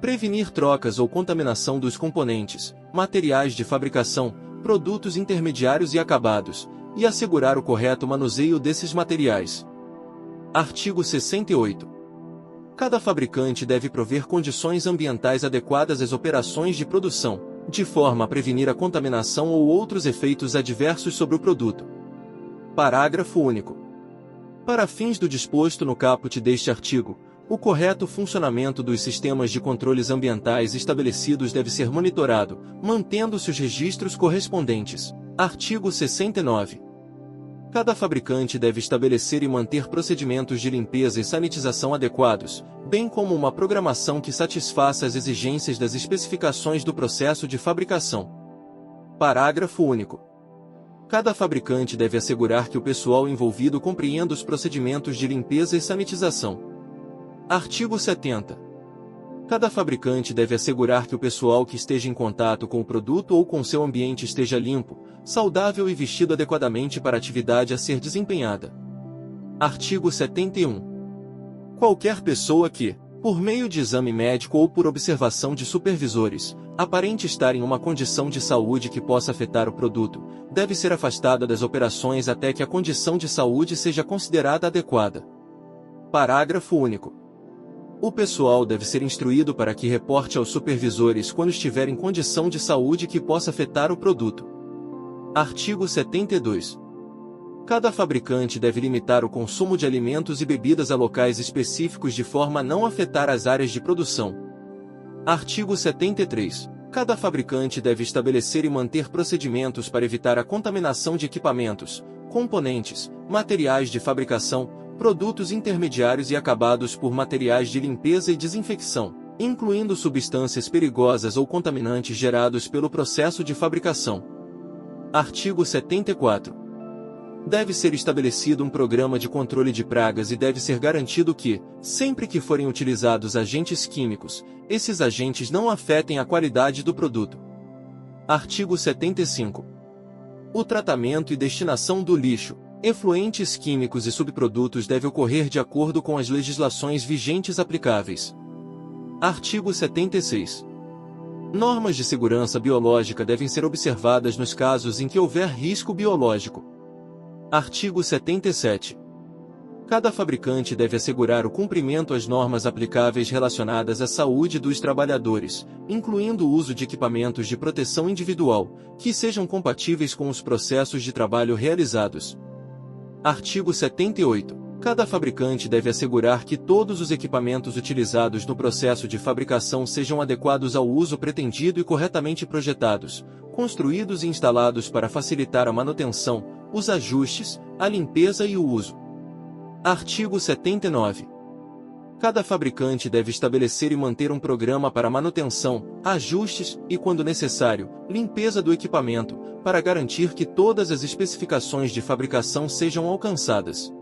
Prevenir trocas ou contaminação dos componentes, materiais de fabricação, produtos intermediários e acabados, e assegurar o correto manuseio desses materiais. Artigo 68. Cada fabricante deve prover condições ambientais adequadas às operações de produção, de forma a prevenir a contaminação ou outros efeitos adversos sobre o produto. Parágrafo único. Para fins do disposto no caput deste artigo, o correto funcionamento dos sistemas de controles ambientais estabelecidos deve ser monitorado, mantendo-se os registros correspondentes. Artigo 69. Cada fabricante deve estabelecer e manter procedimentos de limpeza e sanitização adequados, bem como uma programação que satisfaça as exigências das especificações do processo de fabricação. Parágrafo único. Cada fabricante deve assegurar que o pessoal envolvido compreenda os procedimentos de limpeza e sanitização. Artigo 70. Cada fabricante deve assegurar que o pessoal que esteja em contato com o produto ou com seu ambiente esteja limpo, saudável e vestido adequadamente para a atividade a ser desempenhada. Artigo 71. Qualquer pessoa que, por meio de exame médico ou por observação de supervisores, aparente estar em uma condição de saúde que possa afetar o produto, deve ser afastada das operações até que a condição de saúde seja considerada adequada. Parágrafo único. O pessoal deve ser instruído para que reporte aos supervisores quando estiver em condição de saúde que possa afetar o produto. Artigo 72. Cada fabricante deve limitar o consumo de alimentos e bebidas a locais específicos de forma a não afetar as áreas de produção. Artigo 73. Cada fabricante deve estabelecer e manter procedimentos para evitar a contaminação de equipamentos, componentes, materiais de fabricação, produtos intermediários e acabados por materiais de limpeza e desinfecção, incluindo substâncias perigosas ou contaminantes gerados pelo processo de fabricação. Artigo 74. Deve ser estabelecido um programa de controle de pragas e deve ser garantido que, sempre que forem utilizados agentes químicos, esses agentes não afetem a qualidade do produto. Artigo 75. O tratamento e destinação do lixo, efluentes químicos e subprodutos deve ocorrer de acordo com as legislações vigentes aplicáveis. Artigo 76. Normas de segurança biológica devem ser observadas nos casos em que houver risco biológico. Artigo 77. Cada fabricante deve assegurar o cumprimento às normas aplicáveis relacionadas à saúde dos trabalhadores, incluindo o uso de equipamentos de proteção individual, que sejam compatíveis com os processos de trabalho realizados. Artigo 78. Cada fabricante deve assegurar que todos os equipamentos utilizados no processo de fabricação sejam adequados ao uso pretendido e corretamente projetados, construídos e instalados para facilitar a manutenção, os ajustes, a limpeza e o uso. Artigo 79. Cada fabricante deve estabelecer e manter um programa para manutenção, ajustes e, quando necessário, limpeza do equipamento, para garantir que todas as especificações de fabricação sejam alcançadas.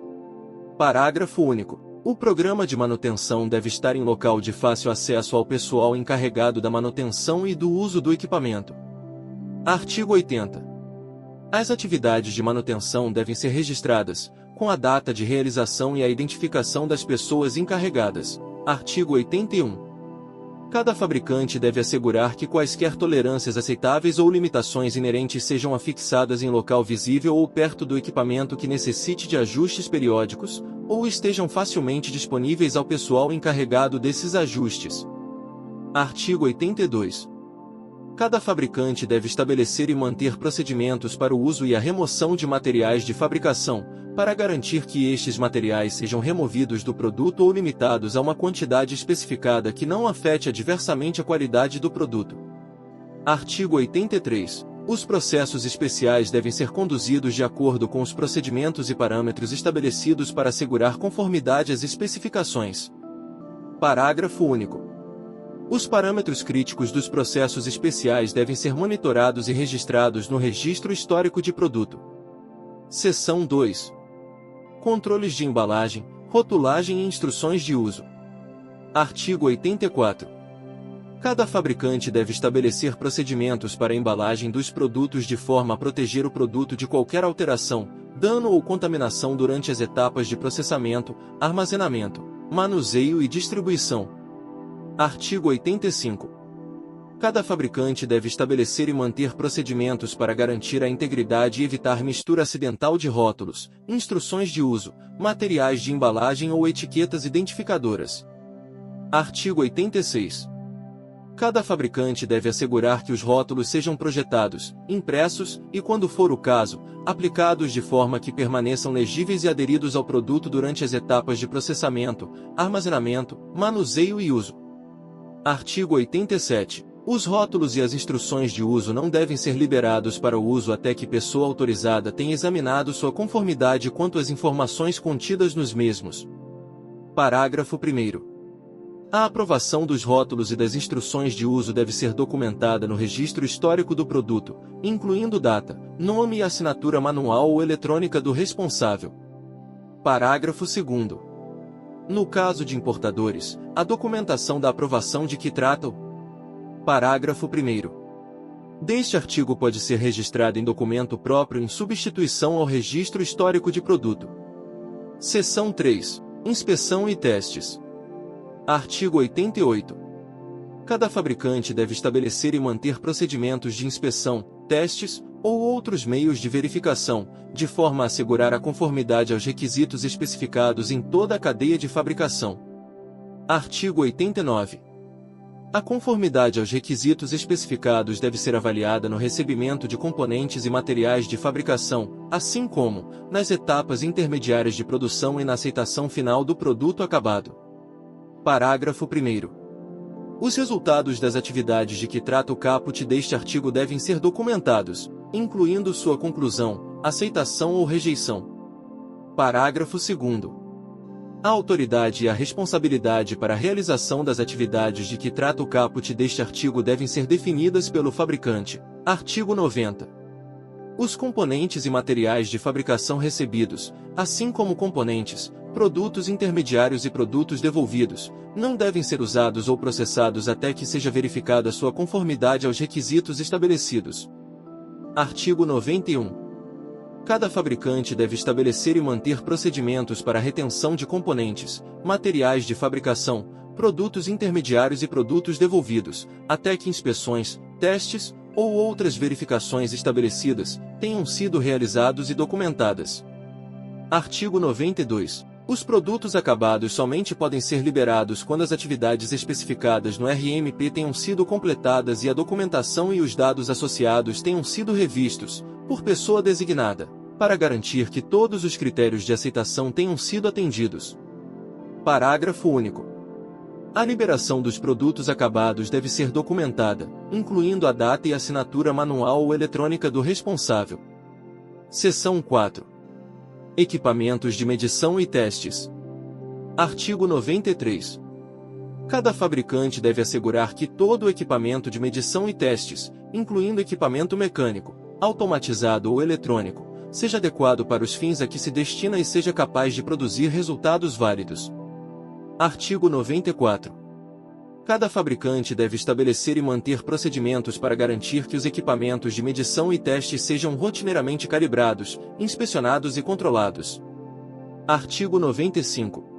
Parágrafo único. O programa de manutenção deve estar em local de fácil acesso ao pessoal encarregado da manutenção e do uso do equipamento. Artigo 80. As atividades de manutenção devem ser registradas, com a data de realização e a identificação das pessoas encarregadas. Artigo 81. Cada fabricante deve assegurar que quaisquer tolerâncias aceitáveis ou limitações inerentes sejam afixadas em local visível ou perto do equipamento que necessite de ajustes periódicos, ou estejam facilmente disponíveis ao pessoal encarregado desses ajustes. Artigo 82. Cada fabricante deve estabelecer e manter procedimentos para o uso e a remoção de materiais de fabricação, para garantir que estes materiais sejam removidos do produto ou limitados a uma quantidade especificada que não afete adversamente a qualidade do produto. Artigo 83. Os processos especiais devem ser conduzidos de acordo com os procedimentos e parâmetros estabelecidos para assegurar conformidade às especificações. Parágrafo único. Os parâmetros críticos dos processos especiais devem ser monitorados e registrados no Registro Histórico de Produto. Seção 2. Controles de embalagem, rotulagem e instruções de uso. Artigo 84. Cada fabricante deve estabelecer procedimentos para a embalagem dos produtos de forma a proteger o produto de qualquer alteração, dano ou contaminação durante as etapas de processamento, armazenamento, manuseio e distribuição. Artigo 85. Cada fabricante deve estabelecer e manter procedimentos para garantir a integridade e evitar mistura acidental de rótulos, instruções de uso, materiais de embalagem ou etiquetas identificadoras. Artigo 86. Cada fabricante deve assegurar que os rótulos sejam projetados, impressos e, quando for o caso, aplicados de forma que permaneçam legíveis e aderidos ao produto durante as etapas de processamento, armazenamento, manuseio e uso. Artigo 87. Os rótulos e as instruções de uso não devem ser liberados para o uso até que pessoa autorizada tenha examinado sua conformidade quanto às informações contidas nos mesmos. Parágrafo 1º. A aprovação dos rótulos e das instruções de uso deve ser documentada no registro histórico do produto, incluindo data, nome e assinatura manual ou eletrônica do responsável. Parágrafo 2º. No caso de importadores, a documentação da aprovação de que trata o parágrafo 1º deste artigo pode ser registrada em documento próprio em substituição ao registro histórico de produto. Seção 3. Inspeção e testes. Artigo 88. Cada fabricante deve estabelecer e manter procedimentos de inspeção, testes, ou outros meios de verificação, de forma a assegurar a conformidade aos requisitos especificados em toda a cadeia de fabricação. Artigo 89. A conformidade aos requisitos especificados deve ser avaliada no recebimento de componentes e materiais de fabricação, assim como nas etapas intermediárias de produção e na aceitação final do produto acabado. Parágrafo 1º. Os resultados das atividades de que trata o caput deste artigo devem ser documentados, incluindo sua conclusão, aceitação ou rejeição. Parágrafo 2º. A autoridade e a responsabilidade para a realização das atividades de que trata o caput deste artigo devem ser definidas pelo fabricante. Artigo 90. Os componentes e materiais de fabricação recebidos, assim como componentes, produtos intermediários e produtos devolvidos, não devem ser usados ou processados até que seja verificada sua conformidade aos requisitos estabelecidos. Artigo 91. Cada fabricante deve estabelecer e manter procedimentos para a retenção de componentes, materiais de fabricação, produtos intermediários e produtos devolvidos, até que inspeções, testes, ou outras verificações estabelecidas tenham sido realizados e documentadas. Artigo 92. Os produtos acabados somente podem ser liberados quando as atividades especificadas no RMP tenham sido completadas e a documentação e os dados associados tenham sido revistos, por pessoa designada, para garantir que todos os critérios de aceitação tenham sido atendidos. Parágrafo único. A liberação dos produtos acabados deve ser documentada, incluindo a data e assinatura manual ou eletrônica do responsável. Seção 4. Equipamentos de medição e testes. Artigo 93. Cada fabricante deve assegurar que todo o equipamento de medição e testes, incluindo equipamento mecânico, automatizado ou eletrônico, seja adequado para os fins a que se destina e seja capaz de produzir resultados válidos. Artigo 94. Cada fabricante deve estabelecer e manter procedimentos para garantir que os equipamentos de medição e testes sejam rotineiramente calibrados, inspecionados e controlados. Artigo 95.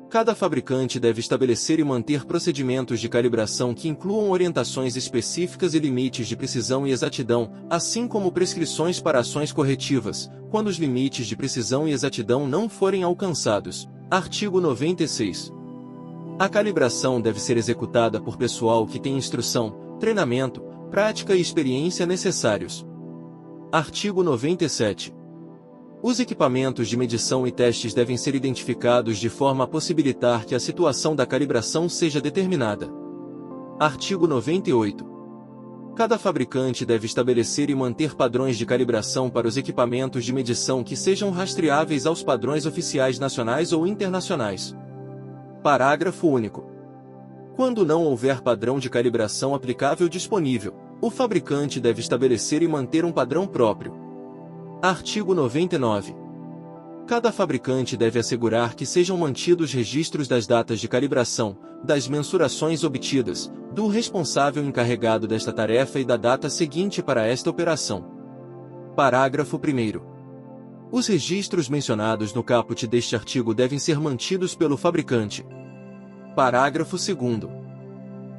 Cada fabricante deve estabelecer e manter procedimentos de calibração que incluam orientações específicas e limites de precisão e exatidão, assim como prescrições para ações corretivas, quando os limites de precisão e exatidão não forem alcançados. Artigo 96. A calibração deve ser executada por pessoal que tem instrução, treinamento, prática e experiência necessários. Artigo 97. Os equipamentos de medição e testes devem ser identificados de forma a possibilitar que a situação da calibração seja determinada. Artigo 98. Cada fabricante deve estabelecer e manter padrões de calibração para os equipamentos de medição que sejam rastreáveis aos padrões oficiais nacionais ou internacionais. Parágrafo único. Quando não houver padrão de calibração aplicável disponível, o fabricante deve estabelecer e manter um padrão próprio. Artigo 99. Cada fabricante deve assegurar que sejam mantidos registros das datas de calibração, das mensurações obtidas, do responsável encarregado desta tarefa e da data seguinte para esta operação. Parágrafo 1º. Os registros mencionados no caput deste artigo devem ser mantidos pelo fabricante. Parágrafo 2º.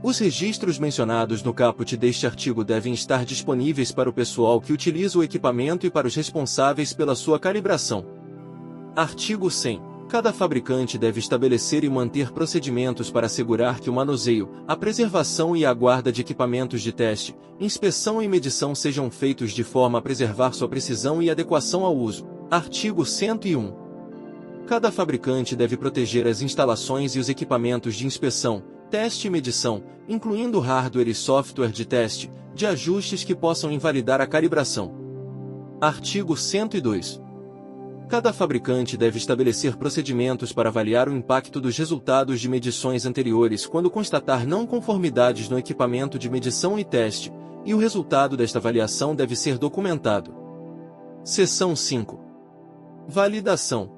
Os registros mencionados no caput deste artigo devem estar disponíveis para o pessoal que utiliza o equipamento e para os responsáveis pela sua calibração. Artigo 100. Cada fabricante deve estabelecer e manter procedimentos para assegurar que o manuseio, a preservação e a guarda de equipamentos de teste, inspeção e medição sejam feitos de forma a preservar sua precisão e adequação ao uso. Artigo 101. Cada fabricante deve proteger as instalações e os equipamentos de inspeção, teste e medição, incluindo hardware e software de teste, de ajustes que possam invalidar a calibração. Artigo 102. Cada fabricante deve estabelecer procedimentos para avaliar o impacto dos resultados de medições anteriores quando constatar não conformidades no equipamento de medição e teste, e o resultado desta avaliação deve ser documentado. Seção 5. Validação.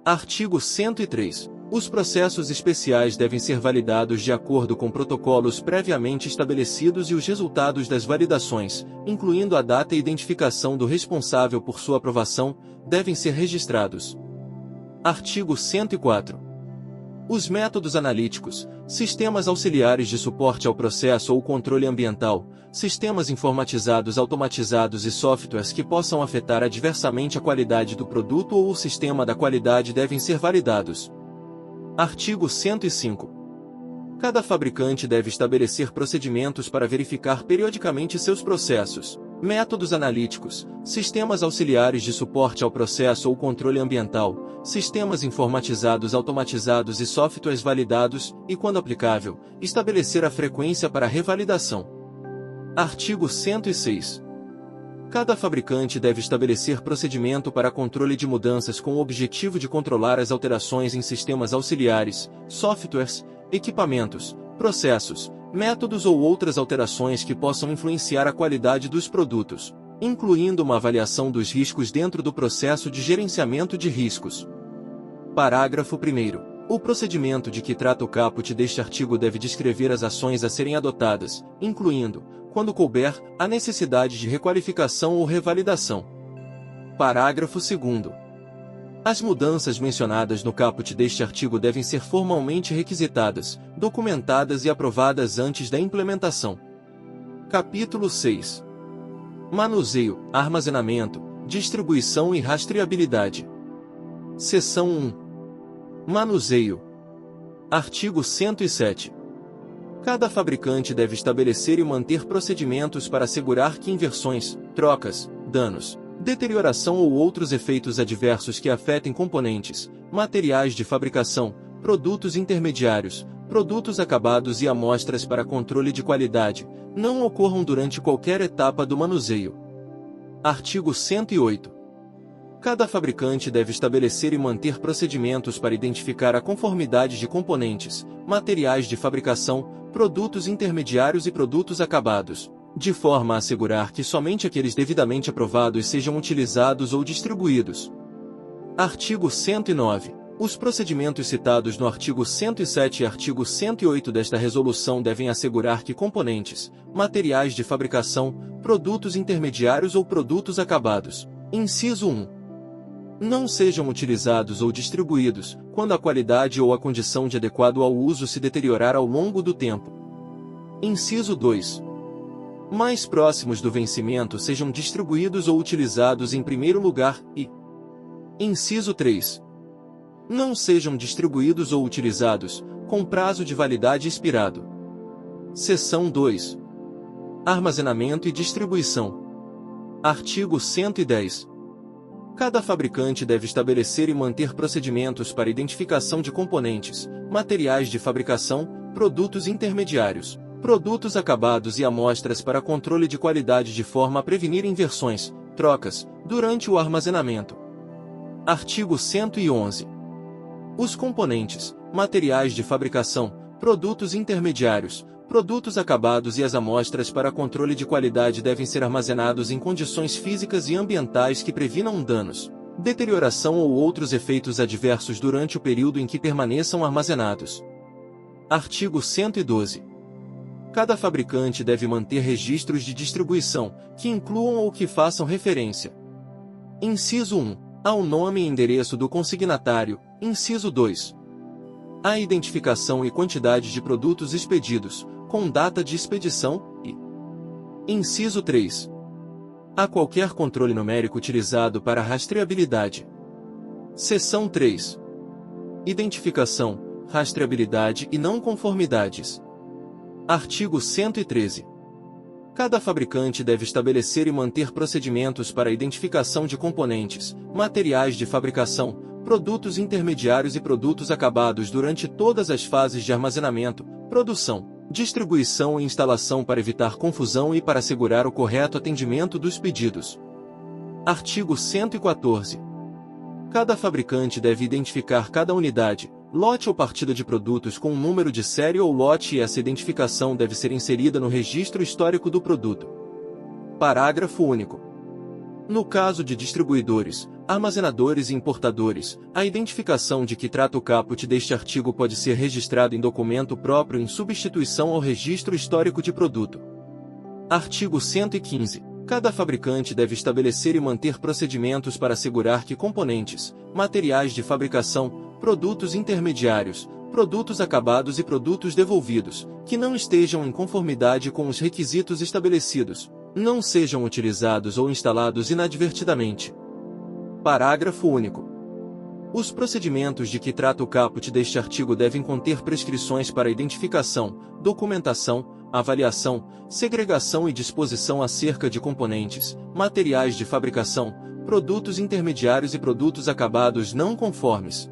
Artigo 103. Os processos especiais devem ser validados de acordo com protocolos previamente estabelecidos e os resultados das validações, incluindo a data e identificação do responsável por sua aprovação, devem ser registrados. Artigo 104. Os métodos analíticos, sistemas auxiliares de suporte ao processo ou controle ambiental, sistemas informatizados automatizados e softwares que possam afetar adversamente a qualidade do produto ou o sistema da qualidade devem ser validados. Artigo 105. Cada fabricante deve estabelecer procedimentos para verificar periodicamente seus processos, métodos analíticos, sistemas auxiliares de suporte ao processo ou controle ambiental, sistemas informatizados automatizados e softwares validados, e, quando aplicável, estabelecer a frequência para revalidação. Artigo 106. Cada fabricante deve estabelecer procedimento para controle de mudanças com o objetivo de controlar as alterações em sistemas auxiliares, softwares, equipamentos, processos, métodos ou outras alterações que possam influenciar a qualidade dos produtos, incluindo uma avaliação dos riscos dentro do processo de gerenciamento de riscos. Parágrafo 1º. O procedimento de que trata o caput deste artigo deve descrever as ações a serem adotadas, incluindo, quando couber, a necessidade de requalificação ou revalidação. Parágrafo 2º. As mudanças mencionadas no caput deste artigo devem ser formalmente requisitadas, documentadas e aprovadas antes da implementação. Capítulo 6. Manuseio, armazenamento, distribuição e rastreabilidade. Seção 1. Manuseio. Artigo 107. Cada fabricante deve estabelecer e manter procedimentos para assegurar que inversões, trocas, danos, deterioração ou outros efeitos adversos que afetem componentes, materiais de fabricação, produtos intermediários, produtos acabados e amostras para controle de qualidade, não ocorram durante qualquer etapa do manuseio. Artigo 108. Cada fabricante deve estabelecer e manter procedimentos para identificar a conformidade de componentes, materiais de fabricação, produtos intermediários e produtos acabados, de forma a assegurar que somente aqueles devidamente aprovados sejam utilizados ou distribuídos. Artigo 109. Os procedimentos citados no artigo 107 e artigo 108 desta resolução devem assegurar que componentes, materiais de fabricação, produtos intermediários ou produtos acabados, inciso 1, não sejam utilizados ou distribuídos, quando a qualidade ou a condição de adequado ao uso se deteriorar ao longo do tempo. Inciso 2. Mais próximos do vencimento sejam distribuídos ou utilizados em primeiro lugar e... Inciso 3. Não sejam distribuídos ou utilizados, com prazo de validade expirado. Seção 2. Armazenamento e distribuição. Artigo 110. Cada fabricante deve estabelecer e manter procedimentos para identificação de componentes, materiais de fabricação, produtos intermediários, produtos acabados e amostras para controle de qualidade de forma a prevenir inversões, trocas, durante o armazenamento. Artigo 111. Os componentes, materiais de fabricação, produtos intermediários, produtos acabados e as amostras para controle de qualidade devem ser armazenados em condições físicas e ambientais que previnam danos, deterioração ou outros efeitos adversos durante o período em que permaneçam armazenados. Artigo 112. Cada fabricante deve manter registros de distribuição, que incluam ou que façam referência. Inciso 1. Ao nome e endereço do consignatário. Inciso 2. A identificação e quantidade de produtos expedidos, com data de expedição, e... Inciso 3. A qualquer controle numérico utilizado para rastreabilidade. Seção 3. Identificação, rastreabilidade e não conformidades. Artigo 113. Cada fabricante deve estabelecer e manter procedimentos para a identificação de componentes, materiais de fabricação, produtos intermediários e produtos acabados durante todas as fases de armazenamento, produção, distribuição e instalação para evitar confusão e para assegurar o correto atendimento dos pedidos. Artigo 114. Cada fabricante deve identificar cada unidade, lote ou partida de produtos com um número de série ou lote e essa identificação deve ser inserida no registro histórico do produto. Parágrafo único. No caso de distribuidores, armazenadores e importadores, a identificação de que trata o caput deste artigo pode ser registrada em documento próprio em substituição ao registro histórico de produto. Artigo 115. Cada fabricante deve estabelecer e manter procedimentos para assegurar que componentes, materiais de fabricação, produtos intermediários, produtos acabados e produtos devolvidos, que não estejam em conformidade com os requisitos estabelecidos, não sejam utilizados ou instalados inadvertidamente. Parágrafo único. Os procedimentos de que trata o caput deste artigo devem conter prescrições para identificação, documentação, avaliação, segregação e disposição acerca de componentes, materiais de fabricação, produtos intermediários e produtos acabados não conformes.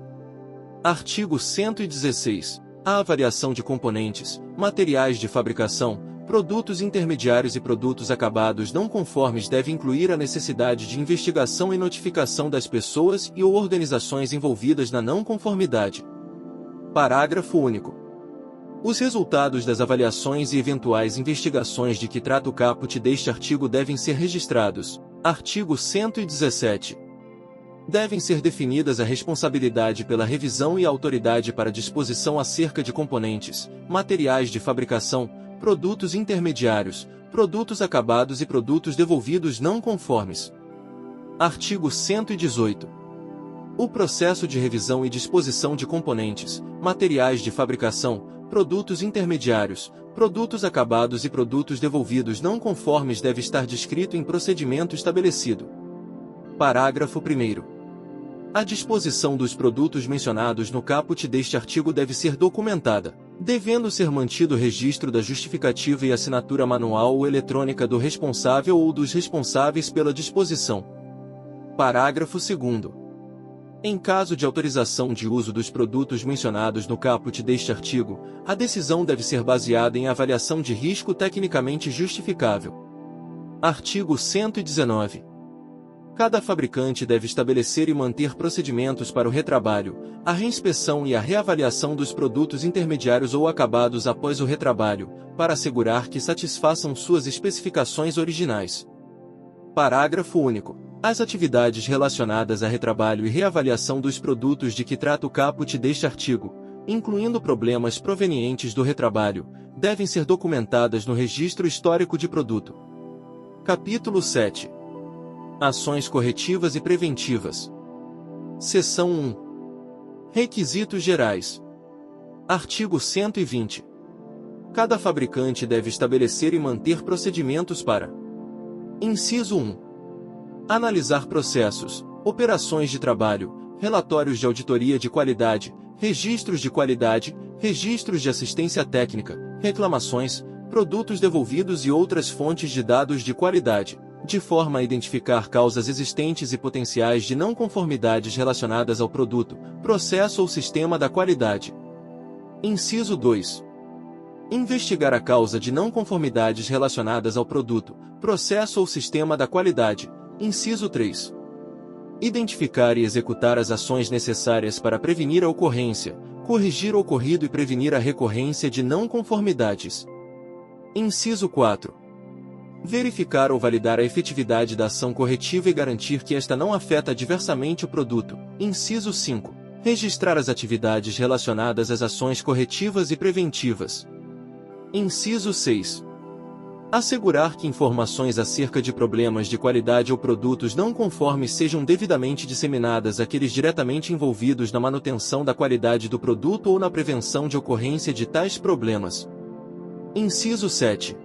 Artigo 116. A avaliação de componentes, materiais de fabricação, produtos intermediários e produtos acabados não conformes deve incluir a necessidade de investigação e notificação das pessoas e ou organizações envolvidas na não conformidade. Parágrafo único. Os resultados das avaliações e eventuais investigações de que trata o caput deste artigo devem ser registrados. Artigo 117. Devem ser definidas a responsabilidade pela revisão e a autoridade para disposição acerca de componentes, materiais de fabricação, produtos intermediários, produtos acabados e produtos devolvidos não conformes. Artigo 118. O processo de revisão e disposição de componentes, materiais de fabricação, produtos intermediários, produtos acabados e produtos devolvidos não conformes deve estar descrito em procedimento estabelecido. Parágrafo 1º. A disposição dos produtos mencionados no caput deste artigo deve ser documentada, devendo ser mantido o registro da justificativa e assinatura manual ou eletrônica do responsável ou dos responsáveis pela disposição. Parágrafo 2º. Em caso de autorização de uso dos produtos mencionados no caput deste artigo, a decisão deve ser baseada em avaliação de risco tecnicamente justificável. Artigo 119. Cada fabricante deve estabelecer e manter procedimentos para o retrabalho, a reinspeção e a reavaliação dos produtos intermediários ou acabados após o retrabalho, para assegurar que satisfaçam suas especificações originais. Parágrafo único. As atividades relacionadas a retrabalho e reavaliação dos produtos de que trata o caput deste artigo, incluindo problemas provenientes do retrabalho, devem ser documentadas no Registro Histórico de Produto. Capítulo 7. Ações corretivas e preventivas. Seção 1. Requisitos gerais. Artigo 120. Cada fabricante deve estabelecer e manter procedimentos para: Inciso 1. Analisar processos, operações de trabalho, relatórios de auditoria de qualidade, registros de qualidade, registros de assistência técnica, reclamações, produtos devolvidos e outras fontes de dados de qualidade, de forma a identificar causas existentes e potenciais de não conformidades relacionadas ao produto, processo ou sistema da qualidade. Inciso 2. Investigar a causa de não conformidades relacionadas ao produto, processo ou sistema da qualidade. Inciso 3. Identificar e executar as ações necessárias para prevenir a ocorrência, corrigir o ocorrido e prevenir a recorrência de não conformidades. Inciso 4. Verificar ou validar a efetividade da ação corretiva e garantir que esta não afeta adversamente o produto. Inciso 5. Registrar as atividades relacionadas às ações corretivas e preventivas. Inciso 6. Assegurar que informações acerca de problemas de qualidade ou produtos não conformes sejam devidamente disseminadas àqueles diretamente envolvidos na manutenção da qualidade do produto ou na prevenção de ocorrência de tais problemas. Inciso 7.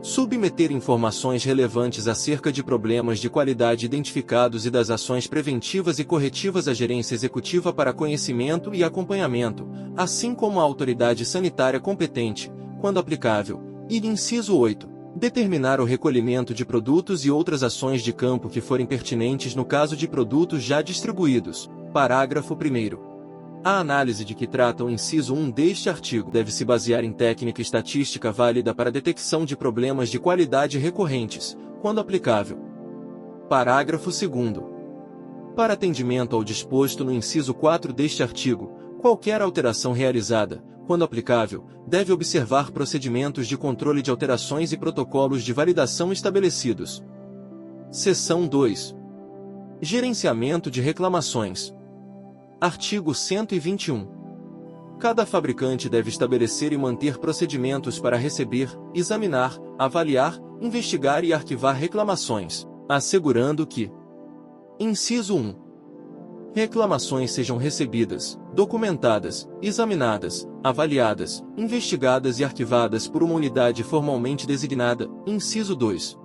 Submeter informações relevantes acerca de problemas de qualidade identificados e das ações preventivas e corretivas à gerência executiva para conhecimento e acompanhamento, assim como à autoridade sanitária competente, quando aplicável. E inciso 8. Determinar o recolhimento de produtos e outras ações de campo que forem pertinentes no caso de produtos já distribuídos. Parágrafo 1º. A análise de que trata o inciso 1 deste artigo deve se basear em técnica estatística válida para a detecção de problemas de qualidade recorrentes, quando aplicável. Parágrafo 2º. Para atendimento ao disposto no inciso 4 deste artigo, qualquer alteração realizada, quando aplicável, deve observar procedimentos de controle de alterações e protocolos de validação estabelecidos. Seção 2. Gerenciamento de reclamações. Artigo 121. Cada fabricante deve estabelecer e manter procedimentos para receber, examinar, avaliar, investigar e arquivar reclamações, assegurando que: inciso 1. Reclamações sejam recebidas, documentadas, examinadas, avaliadas, investigadas e arquivadas por uma unidade formalmente designada. Inciso 2.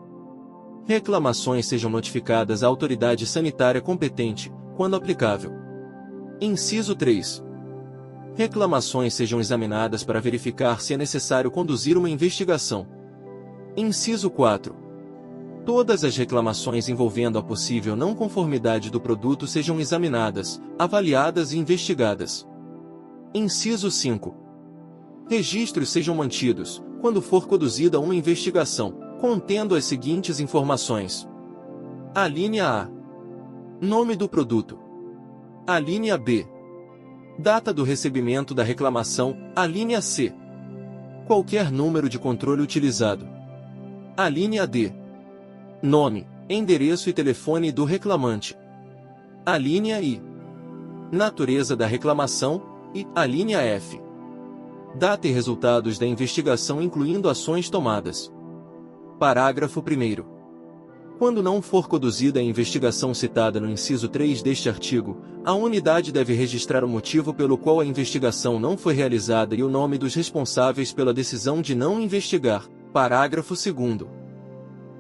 Reclamações sejam notificadas à autoridade sanitária competente, quando aplicável. Inciso 3. Reclamações sejam examinadas para verificar se é necessário conduzir uma investigação. Inciso 4. Todas as reclamações envolvendo a possível não conformidade do produto sejam examinadas, avaliadas e investigadas. Inciso 5. Registros sejam mantidos, quando for conduzida uma investigação, contendo as seguintes informações: alínea A. Nome do produto. Alínea B. Data do recebimento da reclamação. Alínea C. Qualquer número de controle utilizado. Alínea D. Nome, endereço e telefone do reclamante. Alínea I. Natureza da reclamação. E alínea F. Data e resultados da investigação incluindo ações tomadas. Parágrafo 1º. Quando não for conduzida a investigação citada no inciso 3 deste artigo, a unidade deve registrar o motivo pelo qual a investigação não foi realizada e o nome dos responsáveis pela decisão de não investigar. Parágrafo 2º.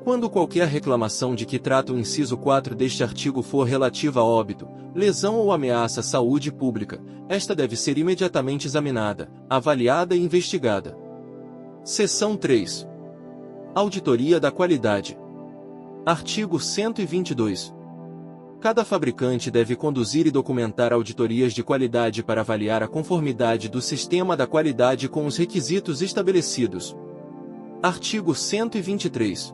Quando qualquer reclamação de que trata o inciso 4 deste artigo for relativa a óbito, lesão ou ameaça à saúde pública, esta deve ser imediatamente examinada, avaliada e investigada. Seção 3. Auditoria da qualidade. Artigo 122. Cada fabricante deve conduzir e documentar auditorias de qualidade para avaliar a conformidade do sistema da qualidade com os requisitos estabelecidos. Artigo 123.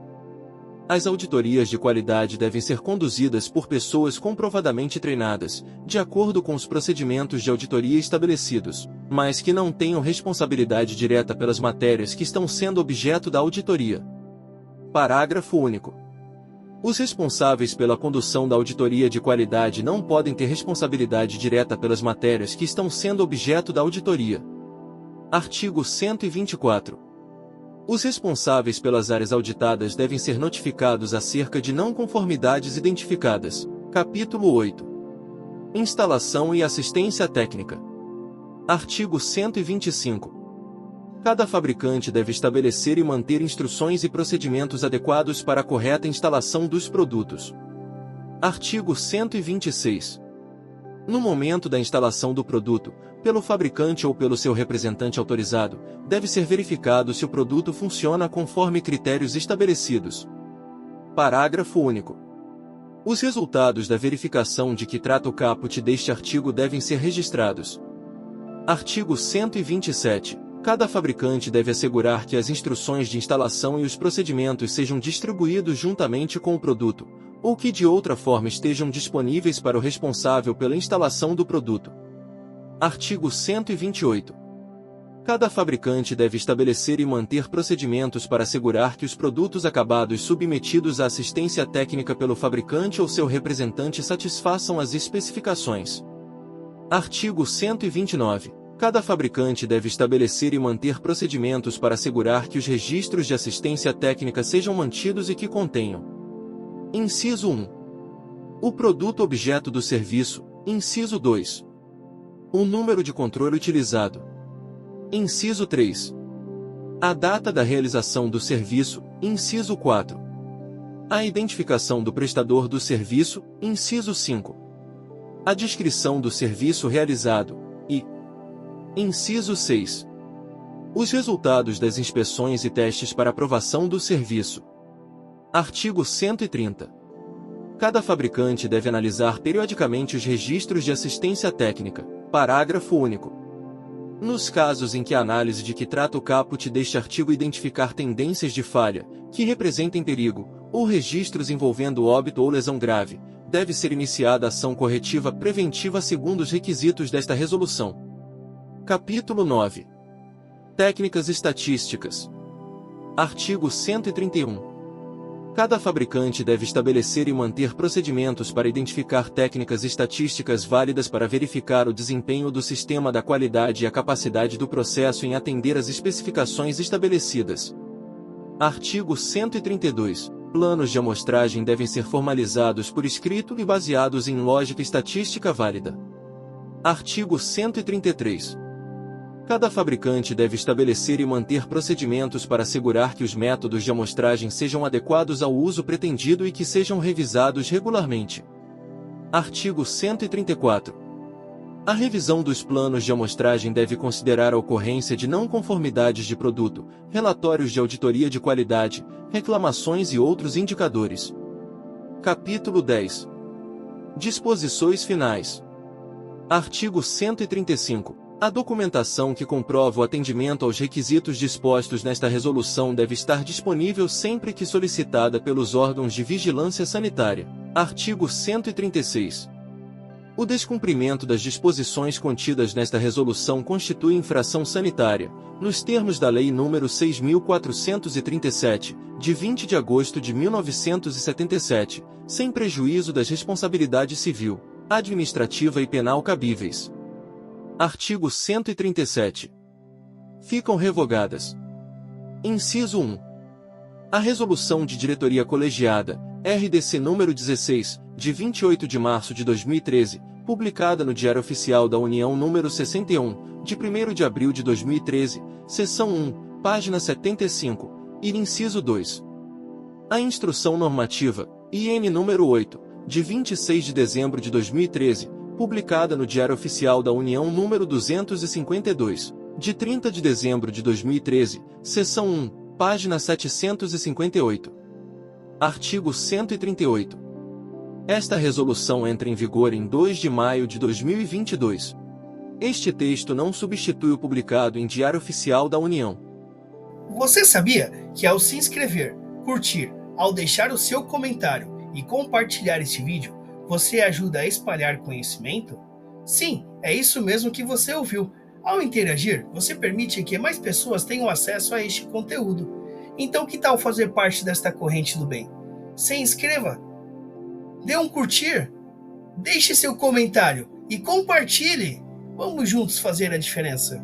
As auditorias de qualidade devem ser conduzidas por pessoas comprovadamente treinadas, de acordo com os procedimentos de auditoria estabelecidos, mas que não tenham responsabilidade direta pelas matérias que estão sendo objeto da auditoria. Parágrafo único. Os responsáveis pela condução da auditoria de qualidade não podem ter responsabilidade direta pelas matérias que estão sendo objeto da auditoria. Artigo 124. Os responsáveis pelas áreas auditadas devem ser notificados acerca de não conformidades identificadas. Capítulo 8. Instalação e assistência técnica. Artigo 125. Cada fabricante deve estabelecer e manter instruções e procedimentos adequados para a correta instalação dos produtos. Artigo 126. No momento da instalação do produto, pelo fabricante ou pelo seu representante autorizado, deve ser verificado se o produto funciona conforme critérios estabelecidos. Parágrafo único. Os resultados da verificação de que trata o caput deste artigo devem ser registrados. Artigo 127. Cada fabricante deve assegurar que as instruções de instalação e os procedimentos sejam distribuídos juntamente com o produto, ou que de outra forma estejam disponíveis para o responsável pela instalação do produto. Artigo 128. Cada fabricante deve estabelecer e manter procedimentos para assegurar que os produtos acabados submetidos à assistência técnica pelo fabricante ou seu representante satisfaçam as especificações. Artigo 129. Cada fabricante deve estabelecer e manter procedimentos para assegurar que os registros de assistência técnica sejam mantidos e que contenham: inciso 1. O produto objeto do serviço. Inciso 2. O número de controle utilizado. Inciso 3. A data da realização do serviço. Inciso 4. A identificação do prestador do serviço. Inciso 5. A descrição do serviço realizado. E inciso 6. Os resultados das inspeções e testes para aprovação do serviço. Artigo 130. Cada fabricante deve analisar periodicamente os registros de assistência técnica. Parágrafo único. Nos casos em que a análise de que trata o caput deste artigo identificar tendências de falha, que representem perigo, ou registros envolvendo óbito ou lesão grave, deve ser iniciada ação corretiva preventiva segundo os requisitos desta resolução. Capítulo 9. Técnicas estatísticas. Artigo 131. Cada fabricante deve estabelecer e manter procedimentos para identificar técnicas estatísticas válidas para verificar o desempenho do sistema, da qualidade e a capacidade do processo em atender às especificações estabelecidas. Artigo 132. Planos de amostragem devem ser formalizados por escrito e baseados em lógica estatística válida. Artigo 133. Cada fabricante deve estabelecer e manter procedimentos para assegurar que os métodos de amostragem sejam adequados ao uso pretendido e que sejam revisados regularmente. Artigo 134. A revisão dos planos de amostragem deve considerar a ocorrência de não conformidades de produto, relatórios de auditoria de qualidade, reclamações e outros indicadores. Capítulo 10. Disposições finais. Artigo 135. A documentação que comprova o atendimento aos requisitos dispostos nesta resolução deve estar disponível sempre que solicitada pelos órgãos de vigilância sanitária. Artigo 136. O descumprimento das disposições contidas nesta resolução constitui infração sanitária, nos termos da Lei nº 6.437, de 20 de agosto de 1977, sem prejuízo das responsabilidades civil, administrativa e penal cabíveis. Artigo 137. Ficam revogadas. Inciso 1. A Resolução de Diretoria Colegiada, RDC número 16, de 28 de março de 2013, publicada no Diário Oficial da União número 61, de 1º de abril de 2013, seção 1, página 75, e inciso 2. A Instrução Normativa, IN número 8, de 26 de dezembro de 2013, publicada no Diário Oficial da União número 252, de 30 de dezembro de 2013, seção 1, página 758. Artigo 138. Esta resolução entra em vigor em 2 de maio de 2022. Este texto não substitui o publicado em Diário Oficial da União. Você sabia que ao se inscrever, curtir, ao deixar o seu comentário e compartilhar este vídeo, você ajuda a espalhar conhecimento? Sim, é isso mesmo que você ouviu. Ao interagir, você permite que mais pessoas tenham acesso a este conteúdo. Então, que tal fazer parte desta corrente do bem? Se inscreva, dê um curtir, deixe seu comentário e compartilhe. Vamos juntos fazer a diferença.